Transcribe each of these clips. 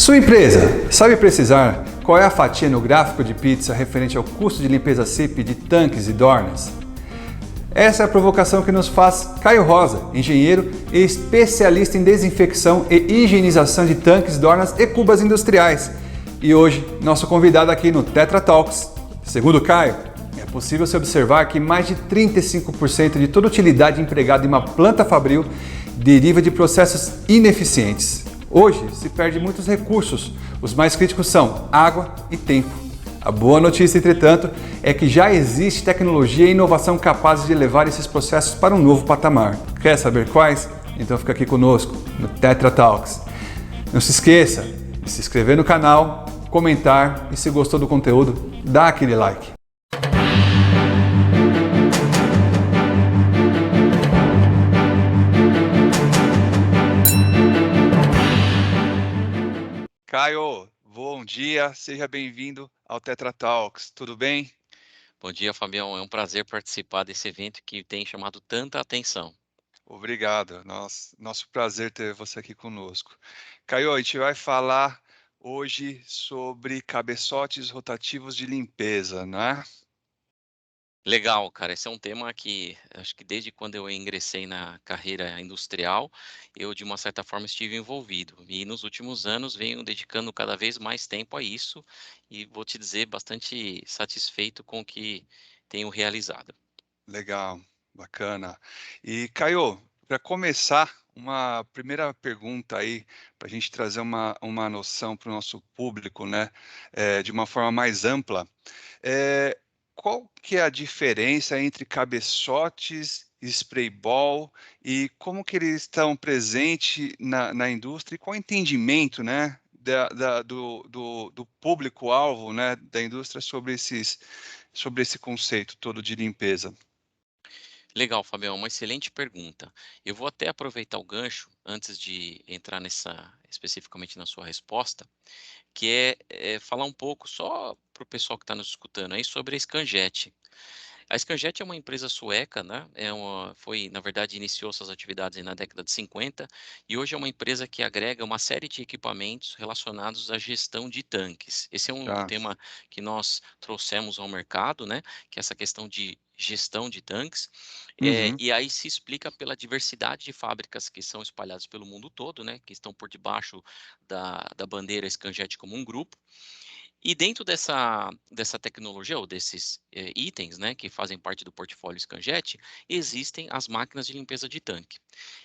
Sua empresa sabe precisar qual é a fatia no gráfico de pizza referente ao custo de limpeza SIP de tanques e dornas? Essa é a provocação que nos faz Caio Rosa, engenheiro e especialista em desinfecção e higienização de tanques, dornas e cubas industriais. E hoje, nosso convidado aqui no Tetra Talks. Segundo Caio, é possível se observar que mais de 35% de toda utilidade empregada em uma planta fabril deriva de processos ineficientes. Hoje se perde muitos recursos, os mais críticos são água e tempo. A boa notícia, entretanto, é que já existe tecnologia e inovação capazes de levar esses processos para um novo patamar. Quer saber quais? Então fica aqui conosco no Tetra Talks. Não se esqueça de se inscrever no canal, comentar e se gostou do conteúdo, dá aquele like. Caio, bom dia, seja bem-vindo ao Tetra Talks, tudo bem? Bom dia, Fabião. É um prazer participar desse evento que tem chamado tanta atenção. Obrigado, nosso prazer ter você aqui conosco. Caio, a gente vai falar hoje sobre cabeçotes rotativos de limpeza, né? Legal, cara. Esse é um tema que acho que desde quando eu ingressei na carreira industrial, eu de uma certa forma estive envolvido. E nos últimos anos venho dedicando cada vez mais tempo a isso e vou te dizer bastante satisfeito com o que tenho realizado. Legal, bacana. E Caio, para começar, uma primeira pergunta aí, para a gente trazer uma noção para o nosso público, né, de uma forma mais ampla. Eh, Qual que é a diferença entre cabeçotes e spray ball e como que eles estão presentes na indústria e qual o entendimento, né, do público-alvo, né, da indústria sobre esse conceito todo de limpeza? Legal, Fabião, uma excelente pergunta. Eu vou até aproveitar o gancho antes de entrar nessa especificamente na sua resposta, que é falar um pouco só para o pessoal que está nos escutando aí sobre a Scanjet. A Scanjet é uma empresa sueca, né? Na verdade, iniciou suas atividades aí na década de 50 e hoje é uma empresa que agrega uma série de equipamentos relacionados à gestão de tanques. Esse é um Tá. tema que nós trouxemos ao mercado, né? Que é essa questão de gestão de tanques. Uhum. E aí se explica pela diversidade de fábricas que são espalhadas pelo mundo todo, né? Que estão por debaixo da bandeira Scanjet como um grupo. E dentro dessa tecnologia ou desses, itens, né, que fazem parte do portfólio Scanjet, existem as máquinas de limpeza de tanque.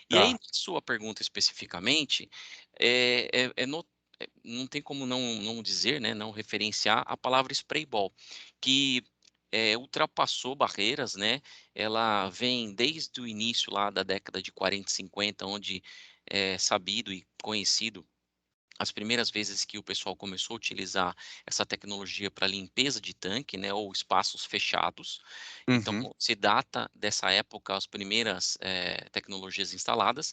E aí, Tá. na sua pergunta especificamente, eh eh eh, no não tem como não dizer, né, não referenciar a palavra spray ball, que, ultrapassou barreiras, né, ela vem desde o início lá da década de 40 e 50, onde é sabido e conhecido as primeiras vezes que o pessoal começou a utilizar essa tecnologia para limpeza de tanque, né, ou espaços fechados. Então, Uhum. se data dessa época as primeiras tecnologias instaladas.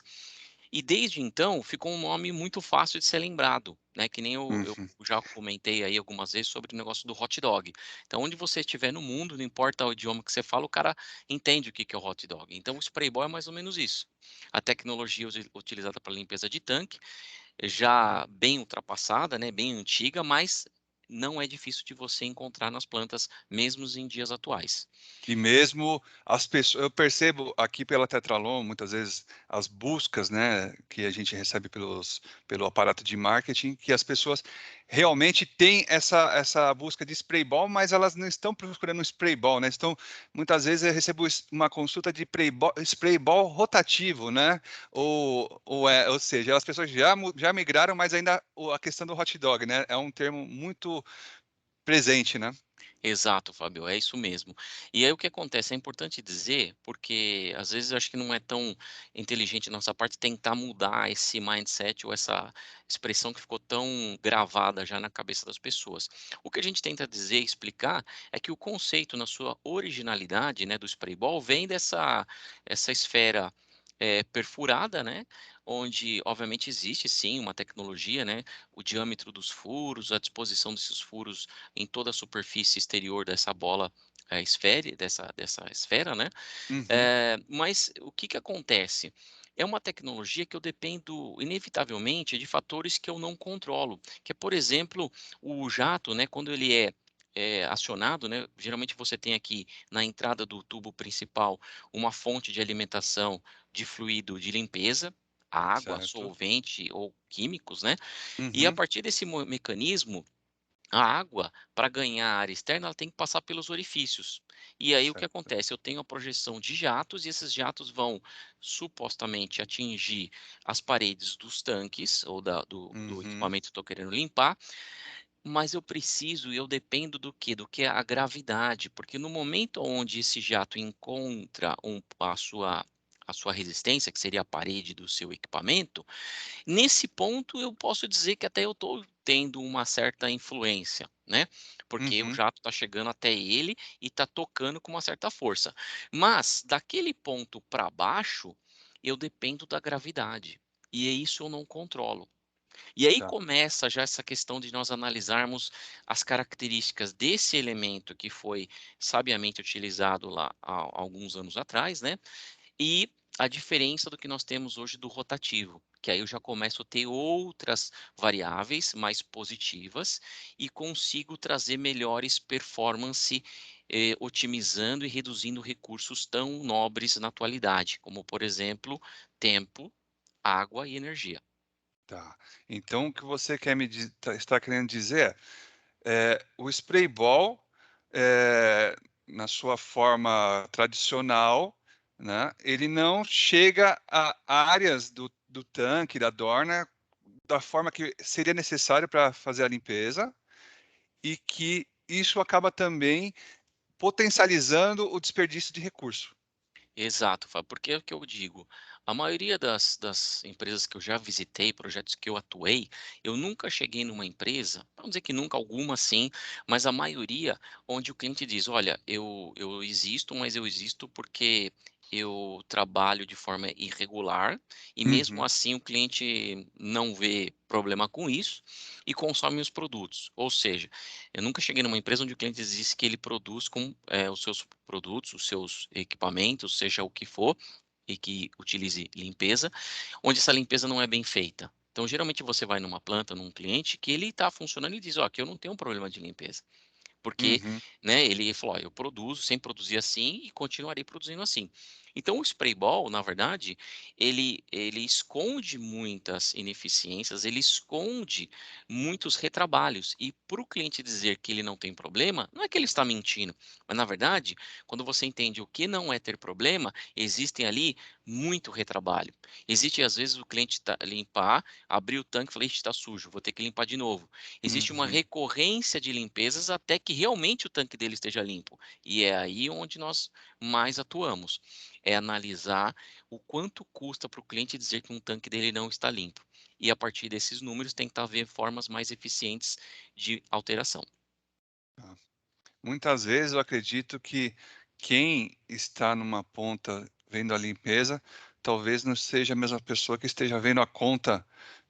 E desde então ficou um nome muito fácil de ser lembrado, né? Que nem eu Uhum. já comentei aí algumas vezes sobre o negócio do hot dog. Então, onde você estiver no mundo, não importa o idioma que você fala, o cara entende o que que é o hot dog. Então, o spray ball é mais ou menos isso. A tecnologia utilizada para limpeza de tanque já bem ultrapassada, né, bem antiga, mas não é difícil de você encontrar nas plantas, mesmo em dias atuais. E mesmo as pessoas, eu percebo aqui pela Tetralon, muitas vezes, as buscas, né, que a gente recebe pelo aparato de marketing, que as pessoas realmente têm essa busca de spray ball, mas elas não estão procurando um spray ball, né? Estão, muitas vezes eu recebo uma consulta de spray ball rotativo, né? Ou seja, as pessoas já migraram, mas ainda a questão do hot dog, né? É um termo muito presente, né? Exato, Fábio, é isso mesmo. E aí o que acontece, é importante dizer, porque às vezes eu acho que não é tão inteligente da nossa parte tentar mudar esse mindset ou essa expressão que ficou tão gravada já na cabeça das pessoas. O que a gente tenta dizer e explicar é que o conceito na sua originalidade, né, do spray ball vem essa esfera perfurada, né, onde obviamente existe sim uma tecnologia, né, o diâmetro dos furos, a disposição desses furos em toda a superfície exterior dessa bola, dessa esfera, né. Uhum. Mas o que que acontece? é uma tecnologia que eu dependo inevitavelmente de fatores que eu não controlo, que é, por exemplo, o jato, né, quando ele é acionado, né, geralmente você tem aqui na entrada do tubo principal uma fonte de alimentação de fluido de limpeza, água, Certo. solvente ou químicos, né, e a Uhum. partir desse mecanismo a água, para ganhar área externa, ela tem que passar pelos orifícios. E aí o que Certo. acontece? Eu tenho a projeção de jatos e esses jatos vão supostamente atingir as paredes dos tanques ou do Uhum. equipamento que estou querendo limpar, mas eu preciso e eu dependo do quê? Do que é a gravidade, porque no momento onde esse jato encontra a sua resistência, que seria a parede do seu equipamento, nesse ponto eu posso dizer que até eu estou tendo uma certa influência, né, porque o Uhum. jato está chegando até ele e está tocando com uma certa força. Mas daquele ponto para baixo, eu dependo da gravidade, e é isso eu não controlo. E aí Tá. começa já essa questão de nós analisarmos as características desse elemento que foi sabiamente utilizado lá há alguns anos atrás, né, e a diferença do que nós temos hoje do rotativo, que aí eu já começo a ter outras variáveis mais positivas e consigo trazer melhores performance, otimizando e reduzindo recursos tão nobres na atualidade, como por exemplo, tempo, água e energia. Tá. Então o que você quer me está querendo dizer o spray ball, na sua forma tradicional, né, ele não chega a áreas do tanque, da dorna, da forma que seria necessário para fazer a limpeza, e que isso acaba também potencializando o desperdício de recurso. Exato, Fábio, porque é o que eu digo, a maioria das empresas que eu já visitei, projetos que eu atuei, eu nunca cheguei numa empresa, vamos dizer que nunca, alguma sim, mas a maioria onde o cliente diz: "Olha, eu existo, mas eu existo porque eu trabalho de forma irregular e mesmo Uhum, assim o cliente não vê problema com isso e consome os produtos". Ou seja, eu nunca cheguei numa empresa onde o cliente disse que ele produz com, os seus produtos, os seus equipamentos, seja o que for, e que utilize limpeza, onde essa limpeza não é bem feita. Então, geralmente você vai numa planta, num cliente que ele está funcionando e diz: "Ó, aqui eu não tenho um problema de limpeza". Porque, uhum, né, ele falou: "Ó, eu produzo, sempre produzi assim e continuarei produzindo assim". Então o spray ball, na verdade, ele esconde muitas ineficiências, ele esconde muitos retrabalhos. E para o cliente dizer que ele não tem problema, não é que ele está mentindo, mas na verdade, quando você entende o que não é ter problema, existem ali muito retrabalho. Existe às vezes o cliente limpar, abrir o tanque e falar: "Ixi, está sujo, vou ter que limpar de novo". Existe uma uhum. recorrência de limpezas até que realmente o tanque dele esteja limpo. E é aí onde nós mais atuamos. É analisar o quanto custa para o cliente dizer que um tanque dele não está limpo. E a partir desses números tentar ver formas mais eficientes de alteração. Tá. Muitas vezes eu acredito que quem está numa ponta vendo a limpeza, talvez não seja a mesma pessoa que esteja vendo a conta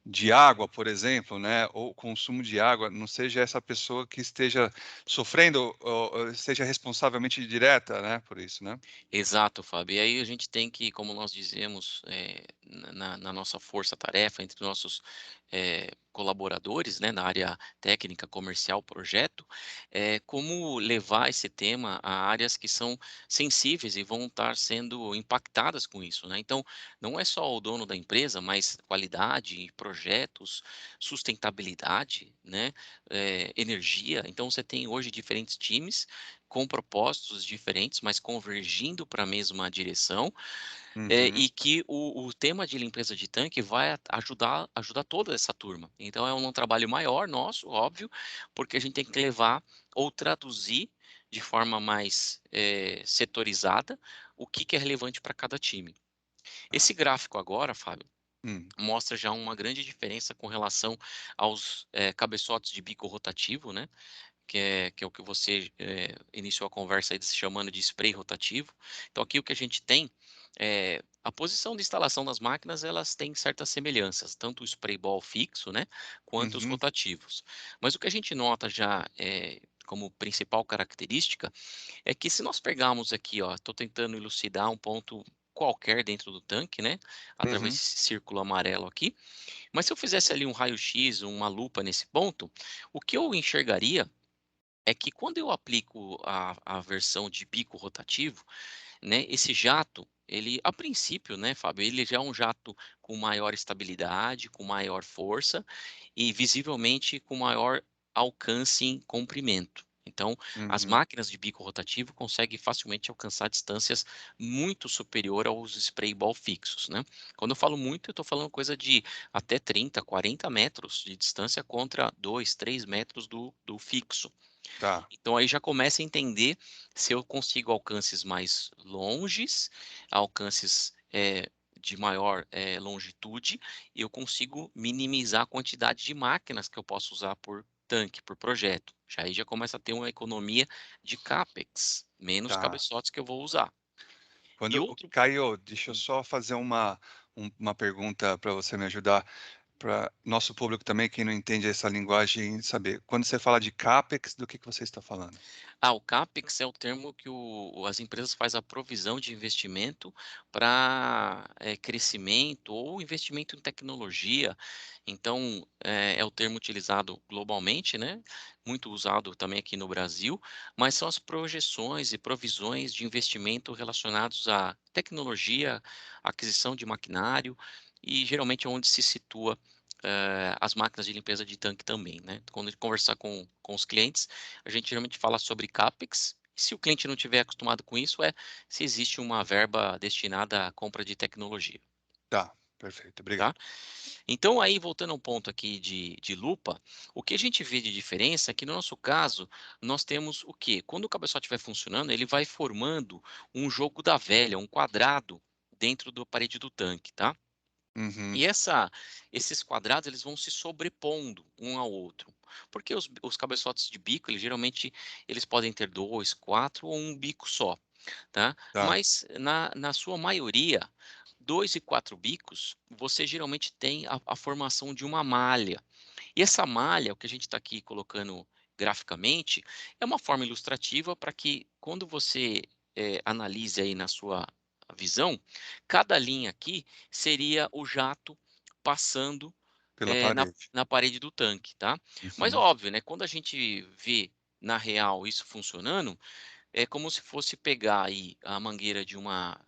de água, por exemplo, né, ou consumo de água, não seja essa pessoa que esteja sofrendo ou seja responsavelmente direta, né, por isso, né? Exato, Fábio. E aí a gente tem que, como nós dizemos, na nossa força-tarefa, entre nossos colaboradores, né, na área técnica, comercial, projeto, como levar esse tema a áreas que são sensíveis e vão estar sendo impactadas com isso, né? Então, não é só o dono da empresa, mas qualidade, projetos, sustentabilidade, né, energia. Então, você tem hoje diferentes times com propósitos diferentes, mas convergindo para a mesma direção, Uhum. e que o tema de limpeza de tanque vai ajudar toda essa turma. Então é um trabalho maior nosso, óbvio, porque a gente tem que levar ou traduzir de forma mais, setorizada, o que que é relevante para cada time. Tá. Esse gráfico agora, Fábio, Hum. mostra já uma grande diferença com relação aos, cabeçotes de bico rotativo, né, que é o que você, iniciou a conversa aí se chamando de spray rotativo. Então aqui o que a gente tem, a posição de instalação das máquinas, elas têm certas semelhanças, tanto o spray ball fixo, né, quanto os Uhum. rotativos. Mas o que a gente nota já, como principal característica, é que se nós pegarmos aqui, ó, estou tentando elucidar um ponto qualquer dentro do tanque, né, através Uhum. desse círculo amarelo aqui. Mas se eu fizesse ali um raio-x, uma lupa nesse ponto, o que eu enxergaria é que quando eu aplico a versão de bico rotativo, né, esse jato, ele a princípio, né, Fábio, ele já é um jato com maior estabilidade, com maior força e visivelmente com maior alcance em comprimento. Então, as Uhum. máquinas de bico rotativo conseguem facilmente alcançar distâncias muito superior aos spray ball fixos, né. Quando eu falo muito, eu estou falando coisa de até 30, 40 metros de distância contra 2, 3 metros do fixo. Tá. Então aí já começa a entender se eu consigo alcances mais longes, alcances, de maior, longitude, e eu consigo minimizar a quantidade de máquinas que eu posso usar por tanque, por projeto. Já começa a ter uma economia de CAPEX, menos Tá. cabeçotes que eu vou usar. E Quando outro Caio, deixa eu hum, só fazer uma pergunta para você me ajudar, para nosso público também, quem não entende essa linguagem, saber. Quando você fala de CAPEX, do que você está falando? o CAPEX é o termo que as empresas faz a provisão de investimento para, crescimento ou investimento em tecnologia. Então, é o termo utilizado globalmente, né, muito usado também aqui no Brasil, mas são as projeções e provisões de investimento relacionados à tecnologia, aquisição de maquinário e geralmente é onde se situa, as máquinas de limpeza de tanque também, né. Quando a gente conversar com os clientes, a gente geralmente fala sobre CAPEX, e se o cliente não tiver acostumado com isso, se existe uma verba destinada à compra de tecnologia, Tá, perfeito, tá. obrigado. Então aí voltando a um ponto aqui de lupa, o que a gente vê de diferença é que no nosso caso, nós temos o quê? Quando o cabeçote vai funcionando, ele vai formando um jogo da velha, um quadrado dentro da parede do tanque, tá. Uhum. E esses quadrados eles vão se sobrepondo um ao outro, porque os cabeçotes de bico, eles geralmente eles podem ter 2, 4 ou um bico só, tá. Tá, Mas na sua maioria, 2 e 4 bicos, você geralmente tem a formação de uma malha. E essa malha, o que a gente está aqui colocando graficamente, é uma forma ilustrativa para que quando você, analise aí na sua visão, cada linha aqui seria o jato passando, pela na parede. parede do tanque, tá. Mas Uhum. óbvio, né, quando a gente vê na real isso funcionando, é como se fosse pegar aí a mangueira de uma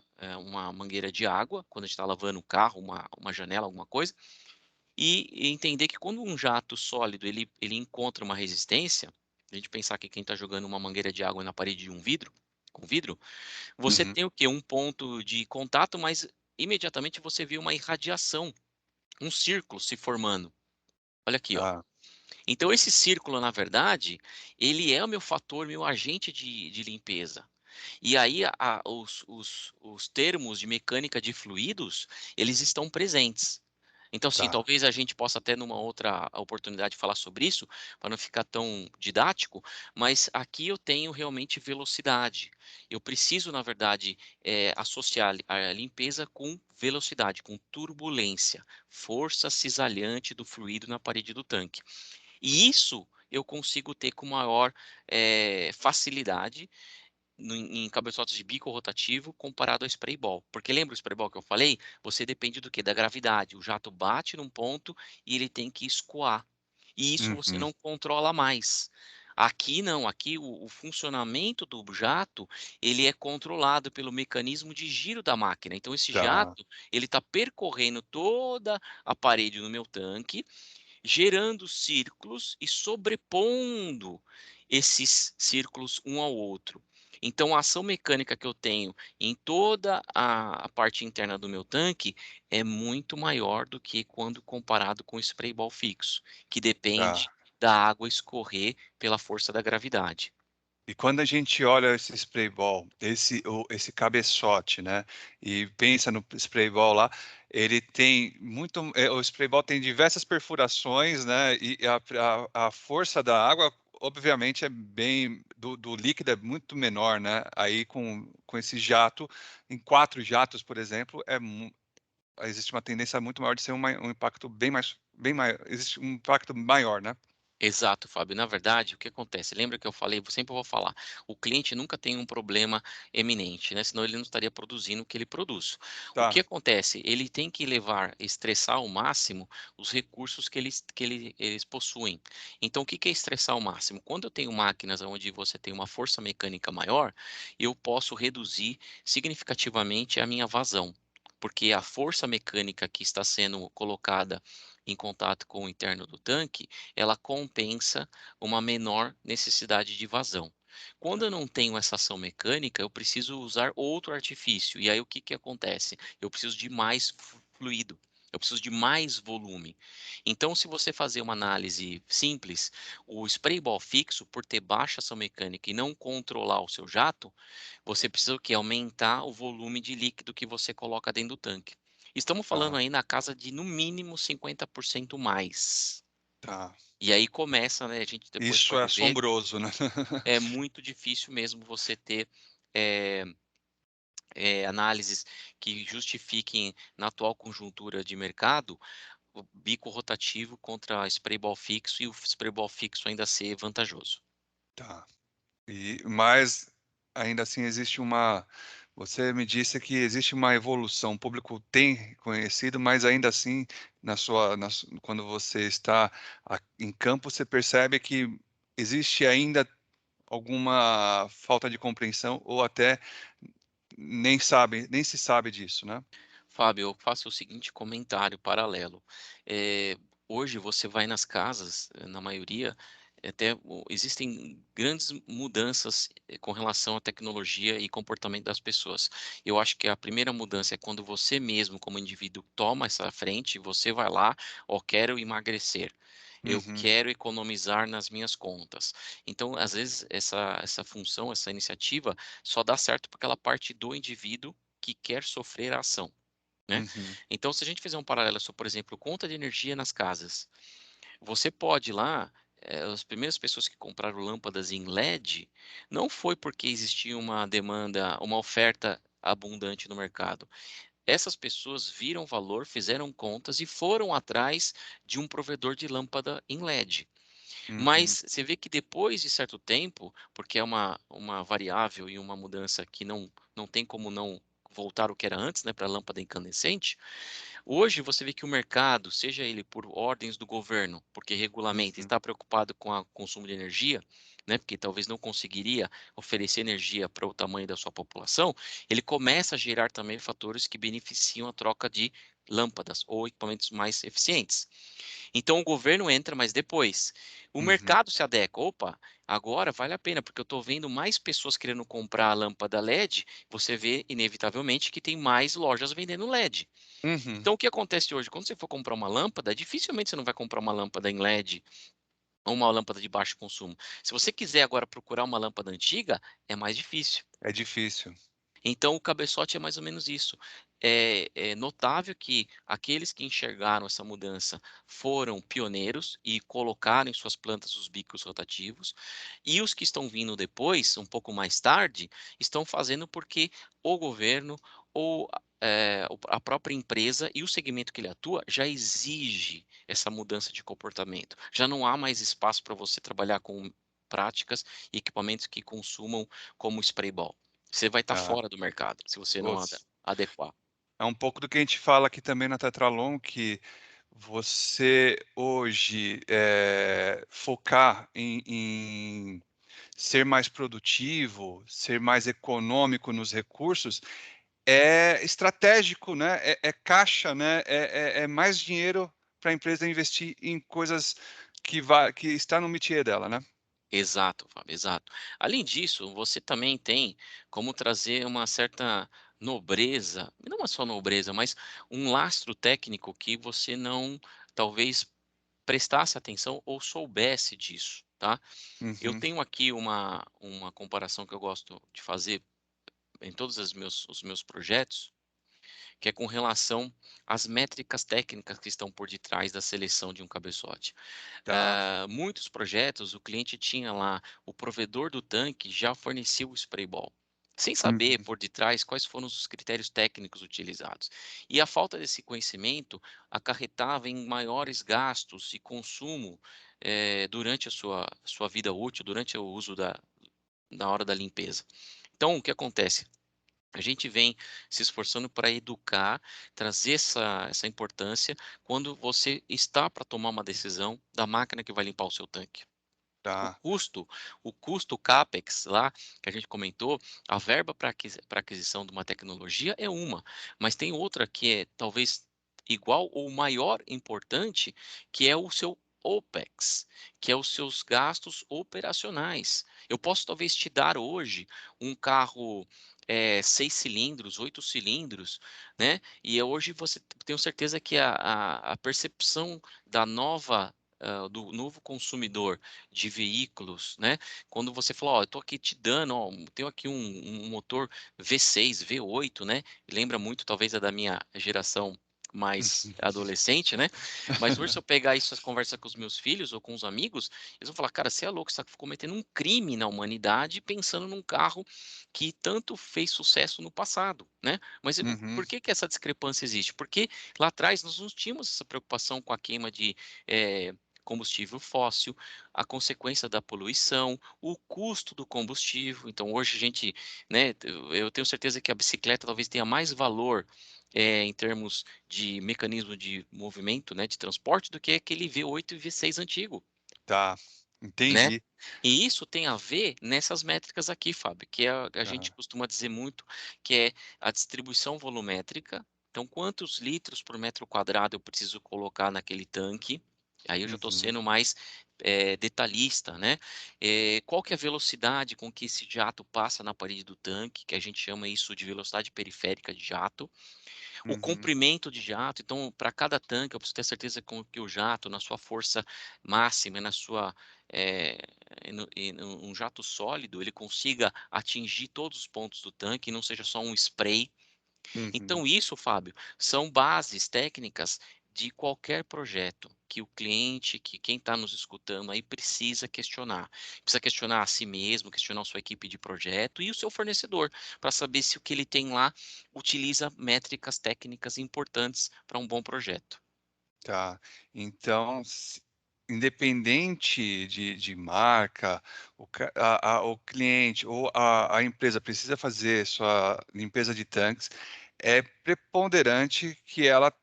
mangueira de água, quando a gente está lavando o carro, uma janela, alguma coisa, e entender que quando um jato sólido ele encontra uma resistência, a gente pensar que quem está jogando uma mangueira de água na parede de um vidro, com vidro, você Uhum. tem o quê? Um ponto de contato, mas imediatamente você vê uma irradiação, um círculo se formando. Olha aqui, ó. Tá, Então esse círculo, na verdade, ele é o meu fator, meu agente de limpeza. E aí os termos de mecânica de fluidos, eles estão presentes. Então, sim, tá. talvez a gente possa até numa outra oportunidade falar sobre isso, para não ficar tão didático, mas aqui eu tenho realmente velocidade. Eu preciso, na verdade, associar a limpeza com velocidade, com turbulência, força cisalhante do fluido na parede do tanque. E isso eu consigo ter com maior, facilidade em cabeçotes de bico rotativo comparado ao spray ball. Porque lembra o spray ball que eu falei? Você depende do quê? Da gravidade. O jato bate num ponto e ele tem que escoar. E isso você Uhum. não controla mais. Aqui não, aqui o funcionamento do jato, ele é controlado pelo mecanismo de giro da máquina. Então esse Tá, jato, ele está percorrendo toda a parede do meu tanque, gerando círculos e sobrepondo esses círculos um ao outro. Então, a ação mecânica que eu tenho em toda a parte interna do meu tanque é muito maior do que quando comparado com o spray ball fixo, que depende tá. da água escorrer pela força da gravidade. E quando a gente olha esse spray ball, esse cabeçote, né, e pensa no spray ball lá, ele tem o spray ball tem diversas perfurações, né, e a força da água, obviamente, é bem do líquido é muito menor, né, aí com esse jato, em 4 jatos, por exemplo, existe uma tendência muito maior de ser um impacto bem maior, existe um impacto maior, né. Exato, Fábio. Na verdade, o que acontece? Lembra que eu falei, eu sempre vou falar, o cliente nunca tem um problema eminente, né? Senão ele não estaria produzindo o que ele produz. O que Tá. acontece? Ele tem que levar, estressar ao máximo os recursos eles possuem. Então, o que que é estressar ao máximo? Quando eu tenho máquinas onde você tem uma força mecânica maior, eu posso reduzir significativamente a minha vazão. Porque a força mecânica que está sendo colocada em contato com o interno do tanque, ela compensa uma menor necessidade de vazão. Quando eu não tenho essa ação mecânica, eu preciso usar outro artifício. E aí o que que acontece? Eu preciso de mais fluido. Eu preciso de mais volume. Então, se você fazer uma análise simples, o spray ball fixo, por ter baixa ação mecânica e não controlar o seu jato, você precisa o quê? Aumentar o volume de líquido que você coloca dentro do tanque. Estamos falando Tá, aí na casa de no mínimo 50% mais. tá. E aí começa, né, a gente depois Isso é pode ver, assombroso, né? é muito difícil mesmo você ter, eh análises que justifiquem, na atual conjuntura de mercado, o bico rotativo contra spray ball fixo e o spray ball fixo ainda ser vantajoso. Tá. Mas ainda assim existe uma você me disse que existe uma evolução, o público tem conhecido, mas ainda assim quando você está em campo, você percebe que existe ainda alguma falta de compreensão ou até nem se sabe disso, né? Fábio, eu faço o seguinte comentário paralelo. Hoje você vai nas casas, na maioria, existem grandes mudanças com relação à tecnologia e comportamento das pessoas. Eu acho que a primeira mudança é quando você mesmo, como indivíduo, toma essa frente, você vai lá, ó, quero emagrecer. Eu Uhum, quero economizar nas minhas contas. Então, às vezes, essa função, essa iniciativa, só dá certo porque ela parte do indivíduo que quer sofrer a ação, né. uhum, Então se a gente fizer um paralelo por exemplo, conta de energia nas casas, você pode ir lá, as primeiras pessoas que compraram lâmpadas em LED, não foi porque existia uma demanda, uma oferta abundante no mercado. Essas pessoas viram valor, fizeram contas e foram atrás de um provedor de lâmpada em LED. uhum, Mas você vê que depois de certo tempo, porque é uma variável e uma mudança que não tem como não voltar o que era antes, né, para a lâmpada incandescente. Hoje você vê que o mercado, seja ele por ordens do governo, porque regulamenta, uhum, está preocupado com o consumo de energia, né, porque talvez não conseguiria oferecer energia para o tamanho da sua população, ele começa a gerar também fatores que beneficiam a troca de lâmpadas ou equipamentos mais eficientes. Então o governo entra, mas depois. O uhum, mercado se adequa. Opa, agora vale a pena, porque eu estou vendo mais pessoas querendo comprar a lâmpada LED. Você vê, inevitavelmente, que tem mais lojas vendendo LED. uhum. Então o que acontece hoje? Quando você for comprar uma lâmpada, dificilmente você não vai comprar uma lâmpada em LED ou uma lâmpada de baixo consumo. Se você quiser agora procurar uma lâmpada antiga, é mais difícil. É difícil. Então o cabeçote é mais ou menos isso. É notável que aqueles que enxergaram essa mudança foram pioneiros e colocaram em suas plantas os bicos rotativos, e os que estão vindo depois, um pouco mais tarde, estão fazendo porque o governo ou a própria empresa e o segmento que ele atua já exige essa mudança de comportamento. Já não há mais espaço para você trabalhar com práticas e equipamentos que consumam como spray ball. Você vai estar Tá. fora do mercado, se você não Voc adequar. É um pouco do que a gente fala aqui também na Tetralon, que você hoje, focar em ser mais produtivo, ser mais econômico nos recursos, é estratégico, né, é caixa, né, é mais dinheiro para a empresa investir em coisas que está no métier dela, né. Exato, Fábio, exato. Além disso, você também tem como trazer uma certa nobreza, não é só nobreza, mas um lastro técnico que você não, talvez, prestasse atenção ou soubesse disso, tá. Eu Uhum, tenho aqui uma comparação que eu gosto de fazer em todos os meus projetos, que é com relação às métricas técnicas que estão por detrás da seleção de um cabeçote. tá. Muitos projetos, o cliente tinha lá, o provedor do tanque já fornecia o spray ball. sem saber Uhum. por detrás quais foram os critérios técnicos utilizados. E a falta desse conhecimento acarretava em maiores gastos e consumo, durante a sua vida útil, durante o uso na hora da limpeza. Então o que acontece? A gente vem se esforçando para educar, trazer essa importância quando você está para tomar uma decisão da máquina que vai limpar o seu tanque. O Tá. custo o custo, o CAPEX lá, que a gente comentou, a verba para aquisição de uma tecnologia é uma, mas tem outra que é talvez igual ou maior importante, que é o seu OPEX, que é os seus gastos operacionais. Eu posso talvez te dar hoje um carro, 6 cilindros, 8 cilindros, né, e hoje você tenho certeza que a percepção da nova do novo consumidor de veículos, né, quando você fala: "Ó, eu tô aqui te dando, ó, tenho aqui um motor V6, V8", né, lembra muito talvez a da minha geração mais adolescente, né, mas hoje se eu pegar isso, as conversas com os meus filhos ou com os amigos, eles vão falar: "Cara, você é louco, você tá cometendo um crime na humanidade pensando num carro que tanto fez sucesso no passado", né. Mas Uhum. por que que essa discrepância existe? Porque lá atrás nós não tínhamos essa preocupação com a queima de, combustível fóssil, a consequência da poluição, o custo do combustível. Então hoje a gente, né, eu tenho certeza que a bicicleta talvez tenha mais valor, em termos de mecanismo de movimento, né, de transporte, do que aquele V8 e V6 antigo. Tá, Né. entendi. E isso tem a ver nessas métricas aqui, Fábio, que é a gente Tá. costuma dizer muito, que é a distribuição volumétrica. Então, quantos litros por metro quadrado eu preciso colocar naquele tanque, aí eu já estou Uhum. sendo mais, detalhista, né. Qual que é a velocidade com que esse jato passa na parede do tanque, que a gente chama isso de velocidade periférica de jato. O Uhum. comprimento de jato, então para cada tanque eu preciso ter certeza com que o jato na sua força máxima e na sua, eh, um jato sólido, ele consiga atingir todos os pontos do tanque e não seja só um spray. Uhum. Então isso, Fábio, são bases técnicas de qualquer projeto que o cliente, que quem está nos escutando aí precisa questionar. Precisa questionar a si mesmo, questionar a sua equipe de projeto e o seu fornecedor, para saber se o que ele tem lá utiliza métricas técnicas importantes para um bom projeto. Tá. Então, independente de marca, o cliente ou a empresa precisa fazer sua limpeza de tanques, é preponderante que ela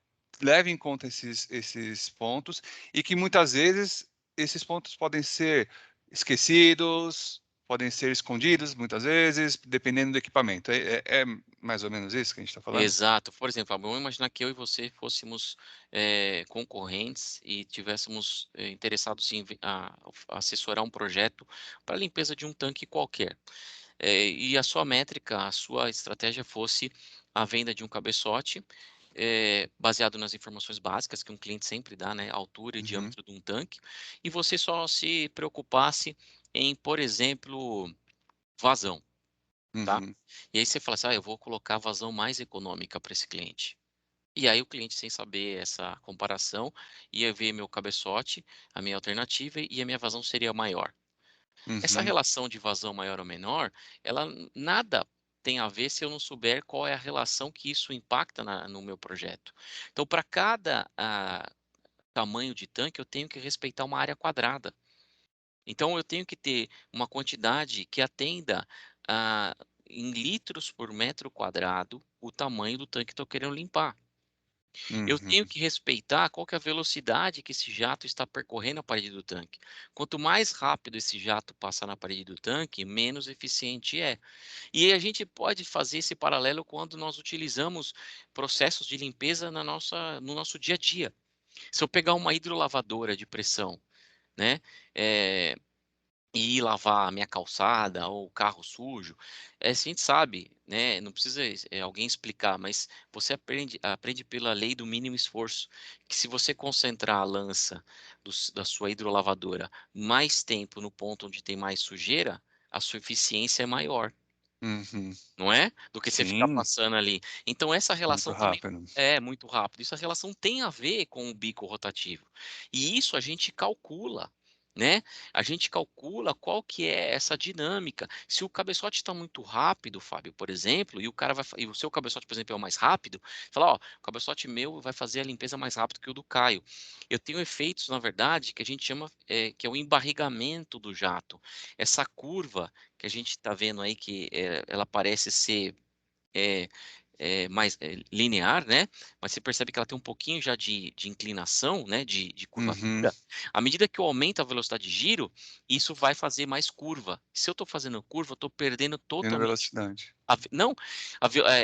leve em conta esses pontos e que muitas vezes esses pontos podem ser esquecidos, podem ser escondidos muitas vezes, dependendo do equipamento. É mais ou menos isso que a gente está falando? Exato. Por exemplo, vamos imaginar que eu e você fôssemos, concorrentes e tivéssemos, interessados em assessorar um projeto para a limpeza de um tanque qualquer. E a sua métrica, a sua estratégia fosse a venda de um cabeçote, baseado nas informações básicas que um cliente sempre dá, né, altura e Uhum, diâmetro de um tanque, e você só se preocupasse em, por exemplo, vazão, tá. uhum, E aí você fala assim: "Ah, eu vou colocar a vazão mais econômica para esse cliente". E aí o cliente, sem saber essa comparação, ia ver meu cabeçote, a minha alternativa, e a minha vazão seria maior. Essa uhum. relação de vazão maior ou menor, ela nada tem a ver se eu não souber qual é a relação que isso impacta no meu projeto. Então, para cada tamanho de tanque, eu tenho que respeitar uma área quadrada. Então, eu tenho que ter uma quantidade que atenda a, em litros por metro quadrado o tamanho do tanque que estou querendo limpar. Eu Uhum, tenho que respeitar qual que é a velocidade que esse jato está percorrendo a parede do tanque. Quanto mais rápido esse jato passar na parede do tanque, menos eficiente é. E aí a gente pode fazer esse paralelo quando nós utilizamos processos de limpeza no nosso dia a dia. Se eu pegar uma hidrolavadora de pressão, né, eh, e ir lavar a minha calçada ou o carro sujo, a gente sabe, né, não precisa, alguém explicar, mas você aprende pela lei do mínimo esforço, que se você concentrar a lança da sua hidrolavadora mais tempo no ponto onde tem mais sujeira, a sua eficiência é maior, uhum. não é? Do que você ficar Sim, passando ali. Então essa muito relação também rápido. é muito rápido, essa relação tem a ver com o bico rotativo. E isso a gente calcula. né, a gente calcula qual que é essa dinâmica. Se o cabeçote está muito rápido, Fábio, por exemplo, e o cara vai e o seu cabeçote, por exemplo, é o mais rápido, fala: "Ó, o cabeçote meu vai fazer a limpeza mais rápido que o do Caio". Eu tenho efeitos, na verdade, que a gente chama, que é o embarrigamento do jato. Essa curva que a gente está vendo aí que, ela parece ser, eh mais, linear, né, mas você percebe que ela tem um pouquinho já de inclinação, né, de Uhum. curvatura. À medida que eu aumento a velocidade de giro, isso vai fazer mais curva. Se eu estou fazendo curva, eu estou perdendo Tendo totalmente velocidade. a ve não,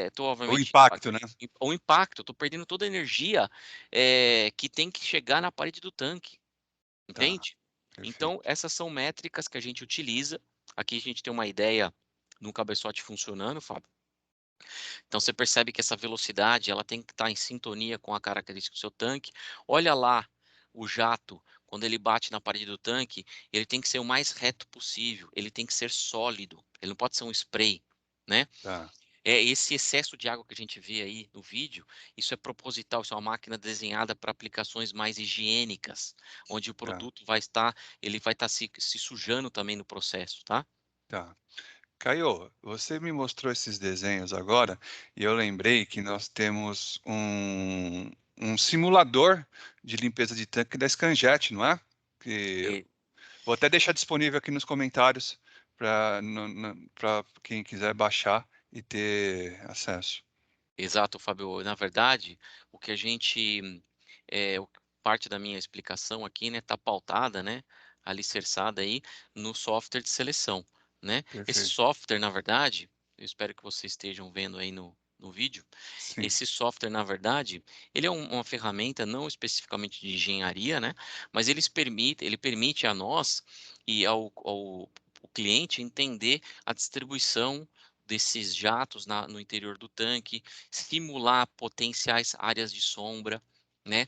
estou O obviamente impacto, né? o impacto, eu estou perdendo toda a energia, que tem que chegar na parede do tanque, Tá, entende? Então perfeito. essas são métricas que a gente utiliza. Aqui a gente tem uma ideia no cabeçote funcionando, Fábio. Então você percebe que essa velocidade ela tem que estar em sintonia com a característica do seu tanque. Olha lá o jato, quando ele bate na parede do tanque, ele tem que ser o mais reto possível, ele tem que ser sólido, ele não pode ser um spray, né? Tá, É esse excesso de água que a gente vê aí no vídeo, isso é proposital, isso é uma máquina desenhada para aplicações mais higiênicas, onde o tá, produto ele vai estar se sujando também no processo, tá? tá. Caio, você me mostrou esses desenhos agora e eu lembrei que nós temos um simulador de limpeza de tanque da Scanjet, não é? Que E- vou até deixar disponível aqui nos comentários para quem quiser baixar e ter acesso. Exato, Fábio. Na verdade, o que a gente, parte da minha explicação aqui, né, está pautada, né, alicerçada aí no software de seleção, né. Esse Perfeito. software, na verdade, eu espero que vocês estejam vendo aí no vídeo, Sim. esse software, na verdade, ele é uma ferramenta não especificamente de engenharia, né, mas ele permite a nós e ao o cliente entender a distribuição desses jatos no interior do tanque, simular potenciais áreas de sombra, né?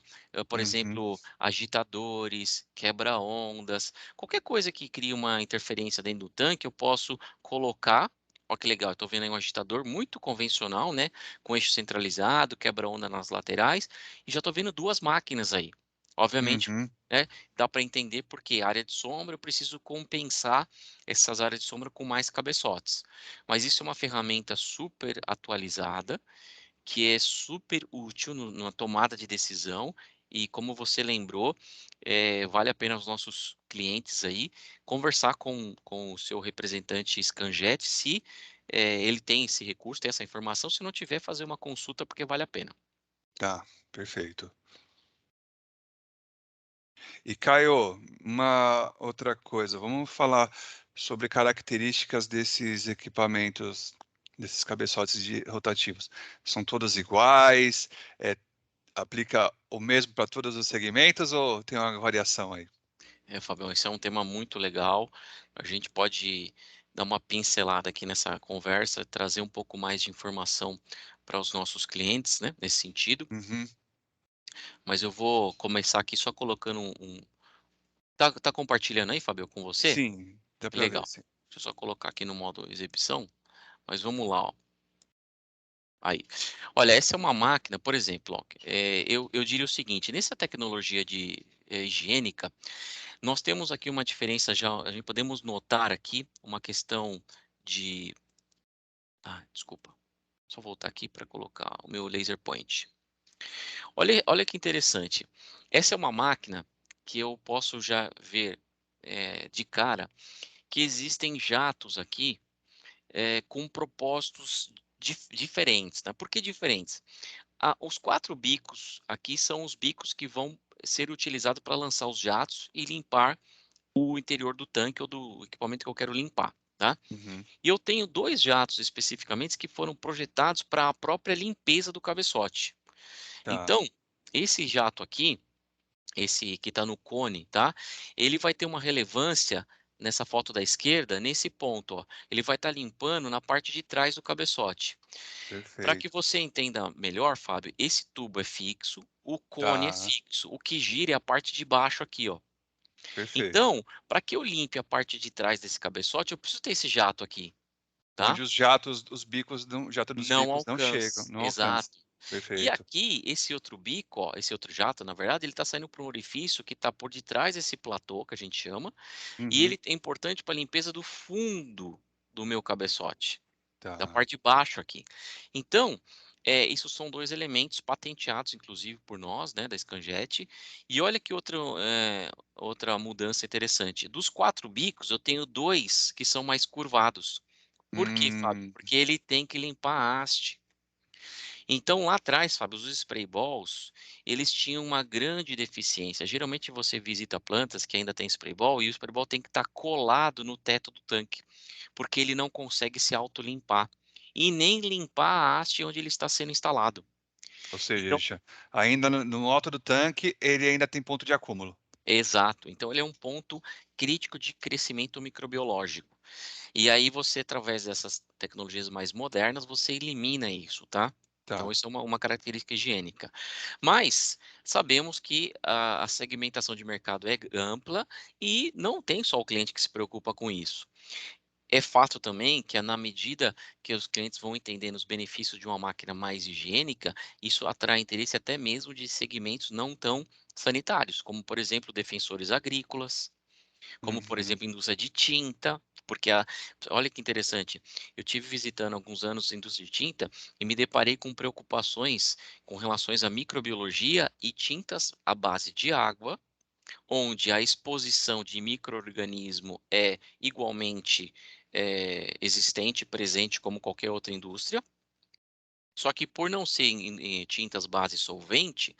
Por Uhum. exemplo, agitadores, quebra-ondas, qualquer coisa que crie uma interferência dentro do tanque, eu posso colocar. Olha que legal, eu estou vendo aí um agitador muito convencional, né? Com eixo centralizado, quebra-onda nas laterais, e já estou vendo duas máquinas aí. Obviamente, Uhum. né? Dá para entender porque área de sombra eu preciso compensar essas áreas de sombra com mais cabeçotes. Mas isso é uma ferramenta super atualizada, que é super útil na tomada de decisão e como você lembrou, vale a pena os nossos clientes aí conversar com o seu representante Scanjet se, ele tem esse recurso, tem essa informação, se não tiver fazer uma consulta porque vale a pena. Tá, perfeito. E Caio, uma outra coisa, vamos falar sobre características desses equipamentos, desses cabeçotes rotativos. São todos iguais? Aplica o mesmo para todos os segmentos ou tem uma variação aí? É, Fabião, esse é um tema muito legal. A gente pode dar uma pincelada aqui nessa conversa, trazer um pouco mais de informação para os nossos clientes, né, nesse sentido. Uhum. Mas eu vou começar aqui só colocando tá compartilhando aí, Fabio, com você? Sim, dá para ver, Legal. sim. Deixa eu só colocar aqui no modo exibição, mas vamos lá, ó. Aí. Olha, essa é uma máquina, por exemplo, ó, eu diria o seguinte, nessa tecnologia de, higiênica, nós temos aqui uma diferença já a gente podemos notar aqui uma questão de desculpa, só voltar aqui para colocar o meu laser point. Olha que interessante, essa é uma máquina que eu posso já ver, de cara, que existem jatos aqui, com propósitos diferentes, né. Por que diferentes? Os 4 bicos aqui são os bicos que vão ser utilizados para lançar os jatos e limpar o interior do tanque ou do equipamento que eu quero limpar, tá. Uhum. E eu tenho 2 jatos especificamente que foram projetados para a própria limpeza do cabeçote. Tá, Então, esse jato aqui, esse que está no cone, tá, ele vai ter uma relevância nessa foto da esquerda, nesse ponto, ó, ele vai estar limpando na parte de trás do cabeçote. Para que perfeito. você entenda melhor, Fábio, esse tubo é fixo, o cone é Tá, fixo, o que gira é a parte de baixo aqui, ó. perfeito. Então, para que eu limpe a parte de trás desse cabeçote, eu preciso ter esse jato aqui, tá? Onde os jatos, os bicos, jato dos Não bicos não chegam, alcança, não alcançam. exato. E perfeito. aqui, esse outro bico, ó, esse outro jato, na verdade, ele está saindo por um orifício que está por detrás desse platô, que a gente chama, e Uhum, ele é importante para a limpeza do fundo do meu cabeçote, da tá. parte de baixo aqui. Então, isso são 2 elementos patenteados, inclusive, por nós, né, da Scanjet. E olha que outra mudança interessante. Dos 4 bicos, eu tenho 2 que são mais curvados. Por quê, Fábio? Hum, Porque ele tem que limpar a haste. Então, lá atrás, Fábio, os spray balls, eles tinham uma grande deficiência. Geralmente você visita plantas que ainda tem spray ball e o spray ball tem que estar colado no teto do tanque, porque ele não consegue se autolimpar e nem limpar a haste onde ele está sendo instalado. ou Então, seja, ainda no alto do tanque, ele ainda tem ponto de acúmulo. exato. Então ele é um ponto crítico de crescimento microbiológico. E aí você, através dessas tecnologias mais modernas, você elimina isso, tá? Então Tá. isso é uma característica higiênica. Mas sabemos que a segmentação de mercado é ampla e não tem só o cliente que se preocupa com isso. É fato também que na medida que os clientes vão entendendo os benefícios de uma máquina mais higiênica, isso atrai interesse até mesmo de segmentos não tão sanitários, como por exemplo defensores agrícolas, como por Uhum. exemplo indústria de tinta, porque olha que interessante, eu tive visitando alguns anos a indústria de tinta e me deparei com preocupações com relações à microbiologia e tintas à base de água, onde a exposição de micro-organismo é igualmente existente, presente como qualquer outra indústria. Só que por não ser em tintas base solvente,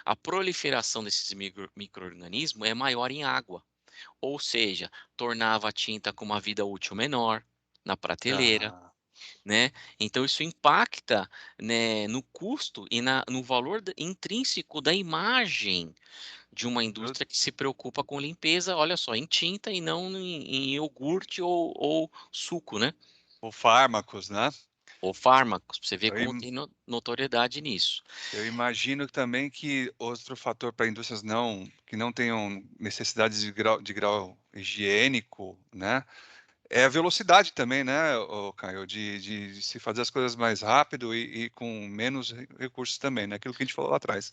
a proliferação desses micro-organismos é maior em água. Ou seja, tornava a tinta com uma vida útil menor na prateleira, Tá. né. Então isso impacta, né, no custo e no valor intrínseco da imagem de uma Eu indústria que se preocupa com limpeza, olha só, em tinta e não em iogurte ou suco, né, ou fármacos, né. ou fármacos, pra você ver Eu como im tem notoriedade nisso. eu imagino também que outro fator para indústrias que não tenham necessidades de grau higiênico, né, é a velocidade também, né, Caio, de se fazer as coisas mais rápido e com menos recursos também, né, aquilo que a gente falou lá atrás.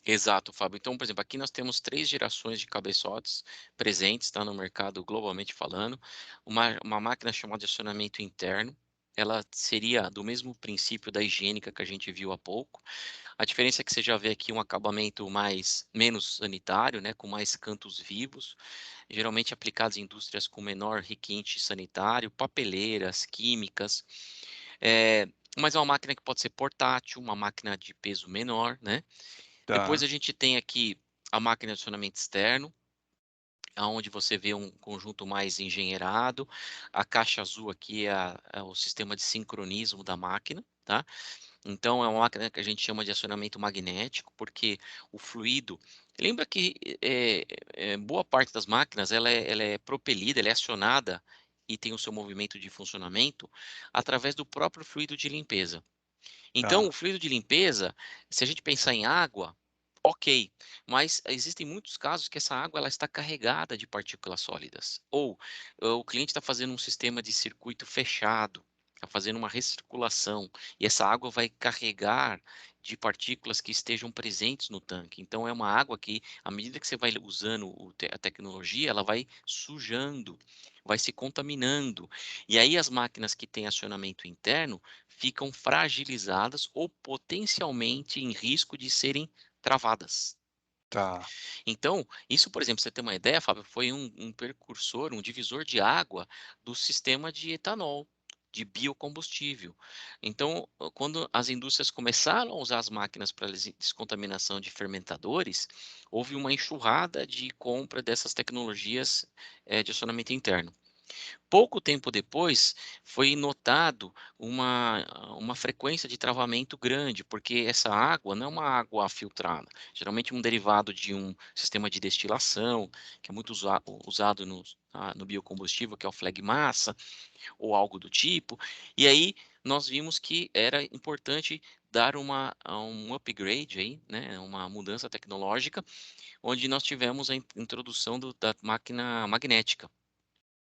Exato, Fábio. Então, por exemplo, aqui nós temos 3 gerações de cabeçotes presentes, tá, no mercado globalmente falando. Uma máquina chamada de acionamento interno, ela seria do mesmo princípio da higiênica que a gente viu há pouco. A diferença é que você já vê aqui um acabamento menos sanitário, né, com mais cantos vivos, geralmente aplicados em indústrias com menor requinte sanitário, papeleiras, químicas. Eh, mas é uma máquina que pode ser portátil, uma máquina de peso menor, né. Depois Tá, a gente tem aqui a máquina de acionamento externo, aonde você vê um conjunto mais engenheirado. A caixa azul aqui é o sistema de sincronismo da máquina, tá? Então é uma máquina que a gente chama de acionamento magnético, porque o fluido. Lembra que boa parte das máquinas ela é propelida, ela é acionada e tem o seu movimento de funcionamento através do próprio fluido de limpeza. Então, o tá, fluido de limpeza, se a gente pensar em água, ok, mas existem muitos casos que essa água ela está carregada de partículas sólidas. Ou o cliente está fazendo um sistema de circuito fechado, está fazendo uma recirculação, e essa água vai carregar de partículas que estejam presentes no tanque. Então, é uma água que, à medida que você vai usando a tecnologia, ela vai sujando, vai se contaminando. E aí, as máquinas que têm acionamento interno ficam fragilizadas ou potencialmente em risco de serem travadas. tá. Então, isso, por exemplo, pra você ter uma ideia, Fábio, foi um precursor, um divisor de água do sistema de etanol, de biocombustível. Então, quando as indústrias começaram a usar as máquinas para descontaminação de fermentadores, houve uma enxurrada de compra dessas tecnologias de acionamento interno. Pouco tempo depois, foi notado uma frequência de travamento grande, porque essa água não é uma água filtrada, geralmente um derivado de um sistema de destilação, que é muito usado no biocombustível, que é o flegmassa, ou algo do tipo, e aí nós vimos que era importante dar um upgrade aí, né, uma mudança tecnológica, onde nós tivemos a introdução da máquina magnética.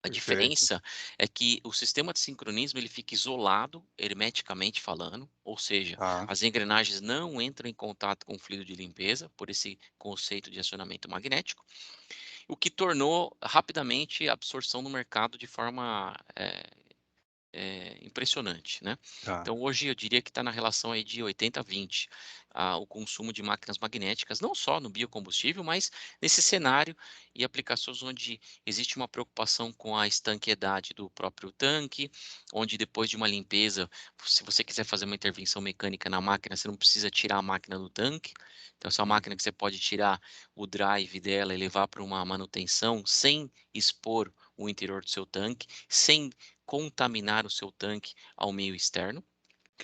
A Perfeito. diferença é que o sistema de sincronismo ele fica isolado, hermeticamente falando, ou seja, Tá. as engrenagens não entram em contato com o fluido de limpeza, por esse conceito de acionamento magnético, o que tornou rapidamente a absorção no mercado de forma impressionante, né. Tá. Então hoje eu diria que está na relação aí de 80-20, o consumo de máquinas magnéticas, não só no biocombustível, mas nesse cenário e aplicações onde existe uma preocupação com a estanqueidade do próprio tanque, onde depois de uma limpeza, se você quiser fazer uma intervenção mecânica na máquina, você não precisa tirar a máquina do tanque. Então essa é uma máquina Uhum. que você pode tirar o drive dela e levar para uma manutenção sem expor o interior do seu tanque, sem contaminar o seu tanque ao meio externo,